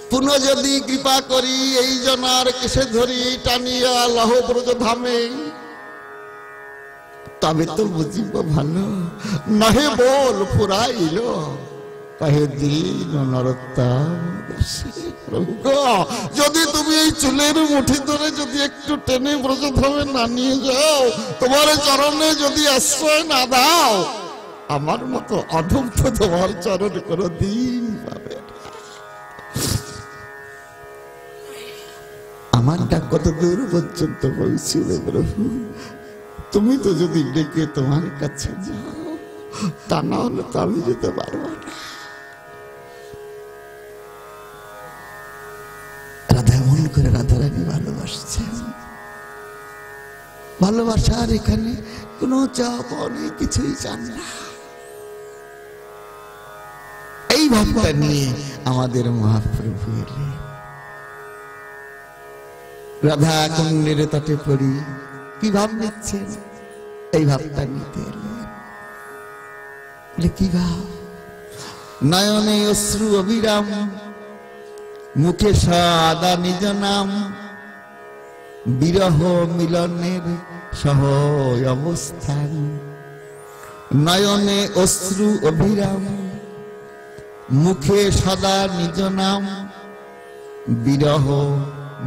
পুনঃ যদি কৃপা করি এই জনার কেসে ধরি টানিয়া লহ ব্রজধামে, তবে তো বুঝিব ভালো। নহে বল ফুরাইল কহে দিন নরোত্তম। প্রভু যদি তুমি এই চুলের মুঠি ধরে যদি একটু টেনে ব্রজধামে না নিয়ে যাও, তোমার চরণে যদি আশ্রয় না দাও, আমার মতো অধম তো তোমার চরণে কোনো দিন পাবে। আমারটা কত দূর পর্যন্ত পৌঁছবে প্রভু। তুমি তো যদি ডেকে তোমার কাছে যাও, তা না হলে তো আমি যেতে পারবো না। রাধা এমন করে রাধারানী ভালোবাসছেন। ভালোবাসার এখানে কোনো চাপ নেই, কিছুই চান না। এই ভাবটা নিয়ে আমাদের মহাপ্রভু এলেন। রাধা কুণ্ডের তটে পড়ি কি ভাব নিচ্ছেন? এই ভাবটা নিতে এলেন। কি ভাব? নয়নে অশ্রু অবিরাম, মুখে সদা নিজ নাম, বিরহ মিলনের সহ অবস্থান। নয়নে অশ্রু অবিরাম, মুখে সদা নিজ নাম, বিরহ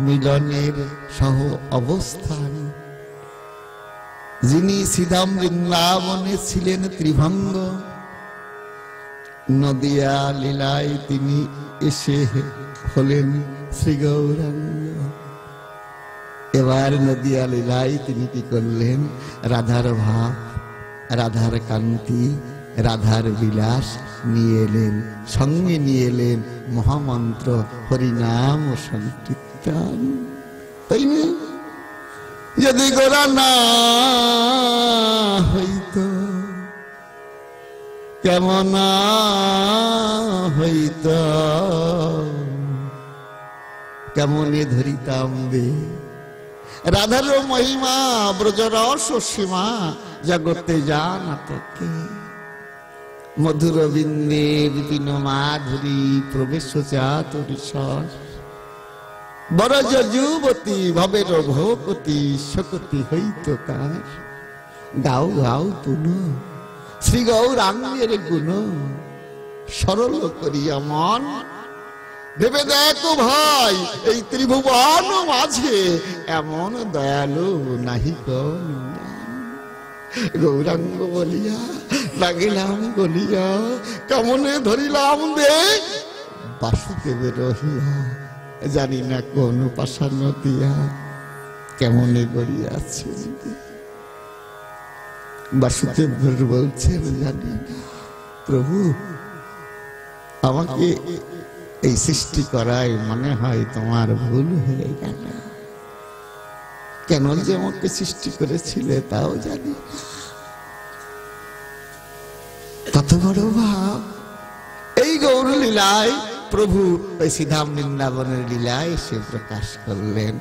মিলনের সহ অবস্থান। যিনি শ্রীধাম বৃন্দাবনে ছিলেন ত্রিভঙ্গ, নদিয়া লীলায় তিনি এসে হলেন শ্রী গৌরাঙ্গ। এবার নদিয়া লীলায় তিনি কি করলেন? রাধার ভাব, রাধার কান্তি, রাধার বিলাস নিয়ে এলেন। সঙ্গে নিয়ে এলেন মহামন্ত্র হরিনাম ও সংকীর্তন। তাই না? যদি গোরা না হইত কেমন হইত, কেমনে ধরিতাম বে রাধার মহিমা, ব্রজরস সীমা জগতে জানাতকে। মধুর বিন্দে বিপিন মাধুরী প্রবেশ চাতুরী সস, বরজ যুবতী ভবের ভোপতি শকতি হইত কার। গাও গাও পুন শ্রী গৌরাঙ্গের গুণ, সরল করিয়া মন ভেবে দেখো ভাই, এই ত্রিভুবন মাঝে এমন দয়ালু নাহি কোন। গৌরাঙ্গ বলিয়া লাগিলাম গলিয়া, কেমনে ধরিলাম দে বাসুদেবের রহিয়া। জানি না কোন পাশান দিয়া কেমনে গড়িয়াছে। বাসুদেব বলছেন জানি না প্রভু, আমাকে এই সৃষ্টি করায় মনে হয় তোমার ভুল হয়ে গেল। কেন যে আমাকে সৃষ্টি করেছিলে তাও জানি। কত বড় ভাব, লীলায় প্রভু ওই শ্রীধাম বৃন্দাবনের লীলায় সে প্রকাশ করলেন।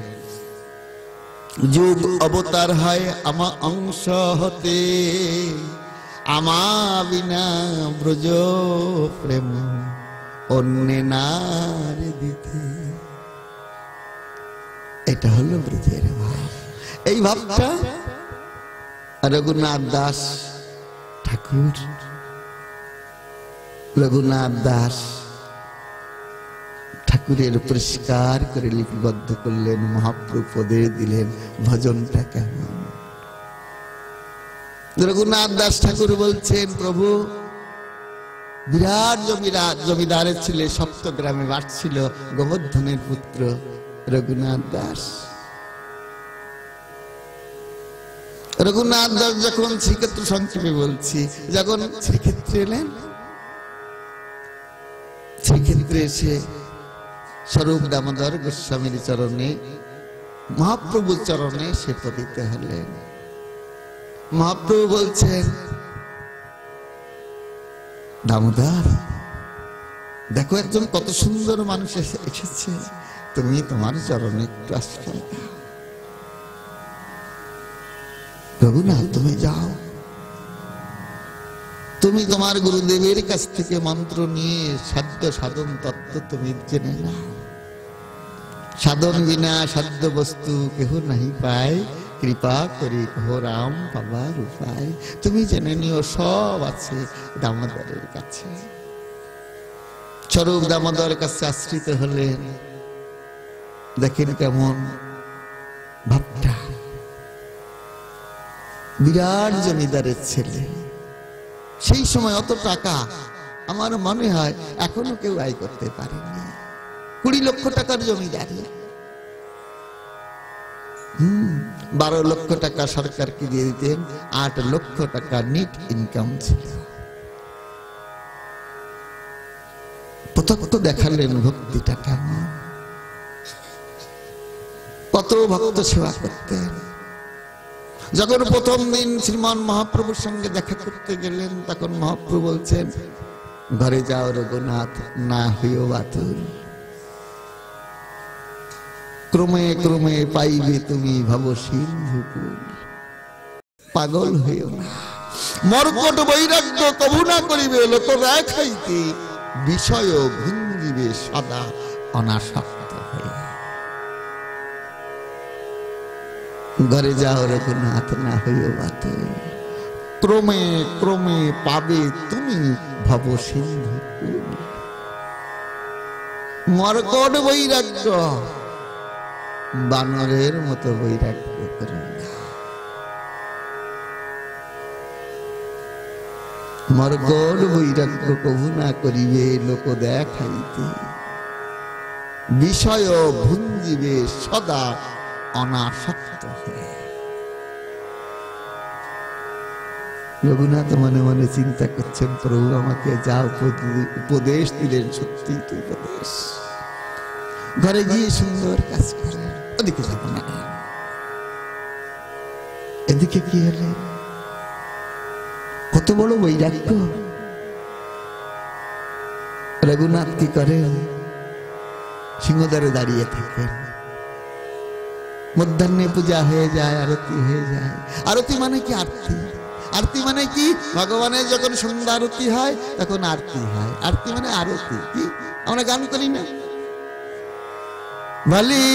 যুগ অবতার হয় আমা অংশ হতে, আমা বিনা ব্রজ প্রেম অন্য নার দিতে। এটা হলো ব্রজের ভাব। এই ভাবটা রঘুনাথ দাস ঠাকুর, রঘুনাথ দাস ঠাকুরের পরিষ্কার করে লিপিবদ্ধ করলেন, মহাপ্রভু উপদেশ দিলেন ভজনটা কেমন। রঘুনাথ দাস ঠাকুর বলছেন, প্রভু বিরাট জমিদারের ছেলে, সপ্তগ্রামে বাস ছিল, গোবর্ধনের পুত্র রঘুনাথ দাস। রঘুনাথ দাস যখন শ্রীক্ষেত্র, সংক্ষেপে বলছি, যখন শ্রীক্ষেত্রে এলেন, শ্রীক্ষেত্রে এসে স্বরূপ দামোদর গোস্বামীর চরণে, মহাপ্রভুর চরণে সে পতিত হলেন। মহাপ্রভু বলছেন, দামোদর দেখো একজন কত সুন্দর মানুষ এসেছে, তুমি তোমার চরণে একটু আশ্রয় দাও। রঘুনাথ তুমি যাও, তুমি তোমার গুরুদেবের কাছ থেকে মন্ত্র নিয়ে সাধ্য সাধন তত্ত্ব তুমি জেনে নাও। সাধন বিনা সাধ্য বস্তু কেহ নাহি পায়, কৃপা করি কহ রাম পাবার উপায়। তুমি জেনে নিও, সব আছে দামোদরের কাছে। স্বরূপ দামোদরের কাছে আশ্রিত হলেন। দেখেন কেমন ভাবটা, বিরাট জমিদারের ছেলে। সেই সময় অত টাকা আমার মনে হয় এখনো কেউ আয় করতে পারেনি। 20 লক্ষ টাকার জমিদারি, 12 লক্ষ টাকা সরকারকে দিয়ে দিতেন, 8 লক্ষ টাকা নিট ইনকাম ছিল। প্রত্যক্ষ দেখালেন ভক্তিটা কেমন, কত ভক্ত সেবা করতেন। যখন প্রথম দিন শ্রীমান মহাপ্রভুর সঙ্গে দেখা করতে গেলেন, তখন মহাপ্রভু বলছেন, ঘরে যাও রঘুনাথ, না হইও বাতুল, ক্রমে ক্রমে পাইবে তুমি ভব সিন্ধুকুল। পাগল হইও না, মর্কট বৈরাগ্য কভু না করিবে লোক দেখাইতে, বিষয় ভুঞ্জিবে সদা অনাসক্ত হয়ে। ঘরে যাও রঘুনাথ, না হইও বাতুল, ক্রমে ক্রমে পাবে তুমি ভব সিন্ধুকুল। মর্কট বৈরাগ্য, বানরের মতো বৈরাগ্য করো না। মর্কট বৈরাগ্য কভু না করিবে লোক দেখাইতে, বিষয় ভুঞ্জিবে সদা অনাসক্ত হয়ে। রঘুনাথ মনে মনে চিন্তা করছেন, প্রভু আমাকে যা উপদেশ দিলেন সত্যি তো উপদেশ। ঘরে গিয়ে সুন্দর কাজ করেন, ওদিকে যাব না। এদিকে কি হলেন, কত বড় বৈরাগ্য। রঘুনাথ কি করেন, সিংহদ্বারে দাঁড়িয়ে থাকেন। মধ্যাহ্নে পূজা হয়ে যায়, আরতি হয়ে যায়। আরতি মানে কি? আরতি। আরতি মানে কি? ভগবানের যখন সন্ধ্যা আরতি হয় তখন আরতি হয়। আরতি মানে আরতি। কি আমরা গান করি না, বলি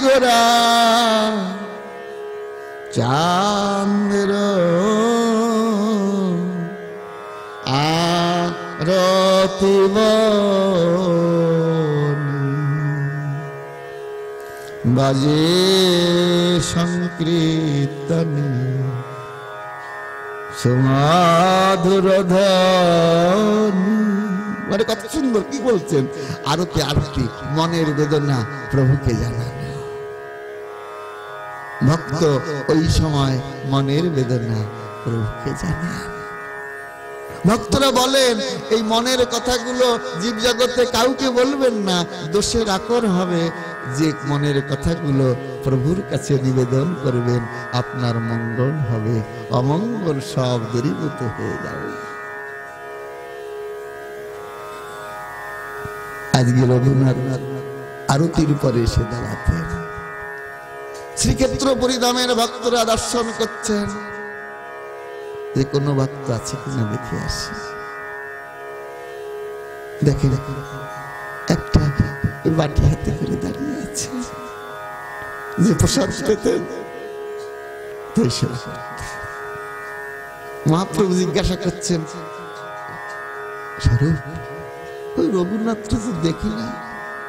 গোরা চাঁদের আরতি বাজে সংকীর্তনে সুমাধুর ধ্বনি। মানে কত সুন্দর, কি বলছেন? আরতি আরতি, মনের বেদনা প্রভুকে জানানো। ভক্ত ওই সময় মনের বেদনা প্রভুকে জানান। ভক্তরা বলেন, এই মনের কথাগুলো জীব জগতে কাউকে বলবেন না, দোষের আকর হবে। যে মনের কথাগুলো প্রভুর কাছে নিবেদন করবেন, আপনার মঙ্গল হবে, অমঙ্গল সব দূরীভূত হয়ে যাবে। আজকে রঘুনাথ আরতির পরে এসে দাঁড়াতেন। শ্রীক্ষেত্র পরিধামের ভক্তরা দর্শন করছেন, যে কোনো ভক্ত আছে কিনা দেখে আসি। দেখেন একটা বাটি হাতে করে দাঁড়িয়ে আছে, যে প্রসাদ পেতেন মহাপ্রভু জিজ্ঞাসা করছেন, স্বরূপ ওই রঘুনাথকে তো দেখি না,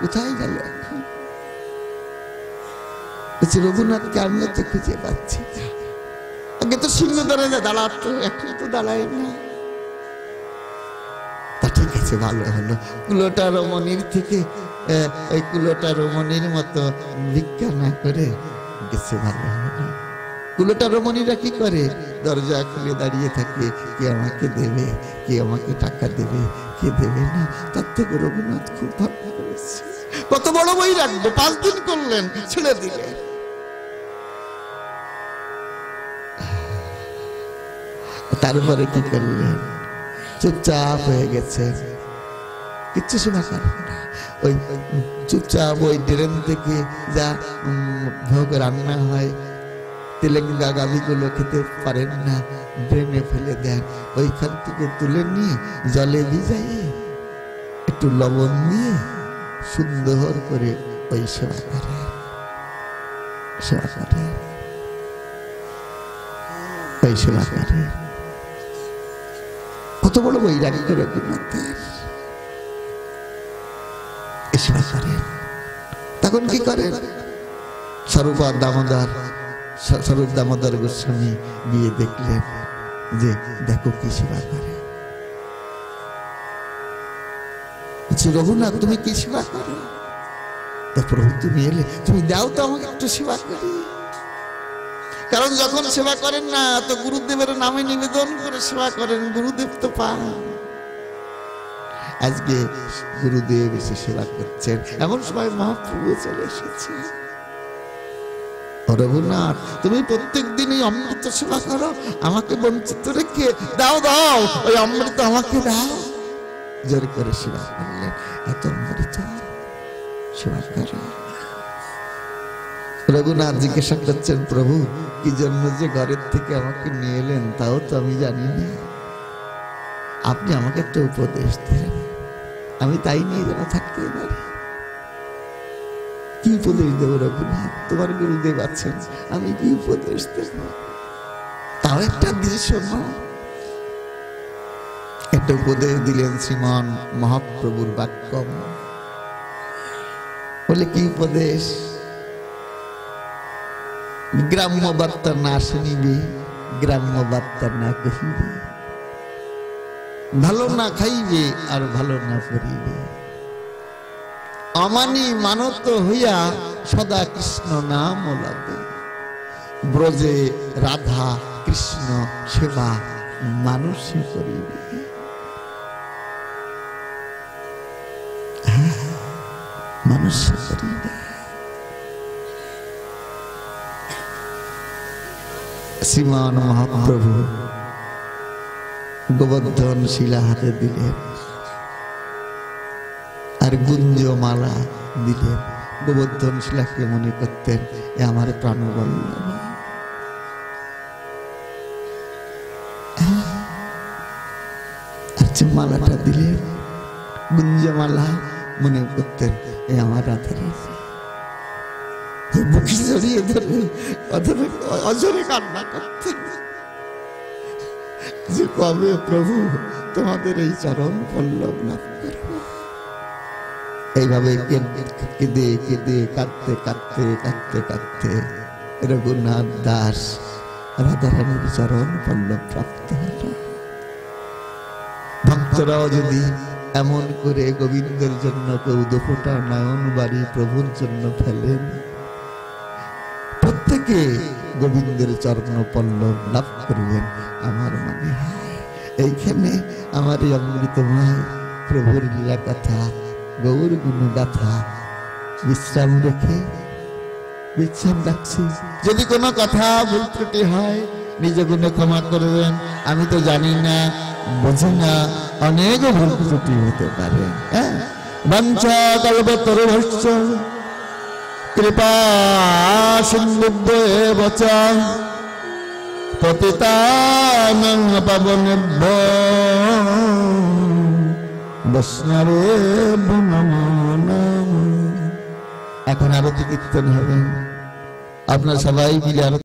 কোথায় গেল এখন? রঘুনাথকে আমিও তো খুঁজে পাচ্ছি না, আগে তো সিংহদ্বারে দাঁড়াতো, এখন তো দাঁড়ায় না। তা ঠিক আছে, ভালো হলো, কুলোটা রমণীর থেকে ওই কুলোটা রমণীর মতো ভিক্ষা না করে গেছে, ভালো হলো। কুলোটা রমণীরা কি করে? দরজা খুলে দাঁড়িয়ে থাকে, কে আমাকে দেবে, কে আমাকে টাকা দেবে, কে দেবে না। তার থেকে রঘুনাথ খুব ভালো করেছে, কত বড় বই রাখবো, 5 দিন করলেন, ছেড়ে দিলেন। তারপরে কি করলেন? চুপচাপ হয়ে গেছে, কিচ্ছু সেবা করেন না। ওই চুপচাপ ওই ড্রেন থেকে যা ভোগ রান্না হয়, তেলেঙ্গা গাভীগুলো খেতে পারেন না, ড্রেনে ফেলে দেন। ওইখান থেকে তুলে নিয়ে জলে ভিজাইয়ে একটু লবণ দিয়ে সুন্দর করে ওই সেবা করেন, সেবা করেন, ওই সেবা করেন। কত বড় বৈরাগ্য রঘুনাথের, সেবা করেন। তখন কি করেন? স্বরূপ দামোদর গোস্বামী গিয়ে দেখলেন যে দেখো কি সেবা করে। রঘুনাথ তুমি কি সেবা করো? প্রভু তুমি এলে, তুমি দাও তো আমাকে একটু সেবা করি। কারণ যখন সেবা করেন না তো গুরুদেবের নামে নিবেদন করে সেবা করেন, গুরুদেব তো পান। আজকে গুরুদেব এসে সেবা করছেন, এমন সময় মহাপ্রভু চলে এসেছে। রঘুনাথ তুমি প্রত্যেক দিনই অমৃত সেবা করো, আমাকে বঞ্চিত রেখে দাও, দাও ওই অমৃত আমাকে দাও। জোর করে সেবা করলেন, এত অমৃত সেবা করো। রঘুনাথ জিজ্ঞাসা করছেন, প্রভু কি জন্য যে ঘরের থেকে আমাকে নিয়ে এলেন তাও তো আমি জানি না, আপনি আমাকে একটা উপদেশ দেন, আমি তাই নিয়ে যেন থাকতে পারি। কি উপদেশ দেব রঘুনাথ? তোমার গুরুদেব আছেন, আমি কি উপদেশ দেব? তাও একটা দিয়ে শোনো। একটা উপদেশ দিলেন শ্রীমান মহাপ্রভুর বাক্য। বলে কি উপদেশ? গ্রাম্য বার্তা না শুনিবে, গ্রাম্য বার্তা না কহিবে, ভালো না খাইবে আর ভালো না পড়িবে, অমানি মানত হইয়া সদা কৃষ্ণ নাম লাগে, ব্রজে রাধা কৃষ্ণ সেবা মানুষই করিবে। মানুষ করিবে। শ্রীমান মহাপ্রভু গোবর্ধন শিলা হাতে দিলেন আর গুঞ্জমালা দিলেন। গোবর্ধন শিলাকে মনে করতেন এ আমার প্রাণবল্লভ। আর যে মালাটা দিলেন গুঞ্জমালা, মনে করতেন এ আমার রাধারানী। বুকে জড়িয়ে ধরে অজরে কান্না করতেন যে কবে প্রভু তোমাদের এই চরণ পল্লব লাভ করব। এইভাবে কেঁদে কেঁদে কাঁদতে কাঁদতে কাঁদতে কাঁদতে রঘুনাথ দাস রাধারানীর চরণ পল্লব প্রাপ্ত হল। ভক্তরাও যদি এমন করে গোবিন্দের জন্য কেউ দুফোঁটা নয়ন বাড়ি প্রভুর জন্য ফেলেন, প্রত্যেকে গোবিন্দের চরণ পল্লব লাভ করবেন আমার মনে হয়। এইখানে আমার এই অমৃতময় প্রভুর লীলা কথা, গৌর গুণ গাথা বিশ্রাম রেখে বিশ্রাম রাখছি। যদি কোনো কথা ভুল ত্রুটি হয় নিজ গুণে ক্ষমা করবেন। আমি তো জানি না, বোঝি না, অনেক ভুল ত্রুটি হতে পারে। হ্যাঁ, বঞ্চা কল্পতরুভ্যশ্চ কৃপা সিন্ধুভ্যেব চ পতিতানাং পাবনেভ্যো বৈষ্ণবেভ্যো নমো নমঃ। এখন আরতি কীর্তন হবে, আপনারা সবাই মিলে আরতি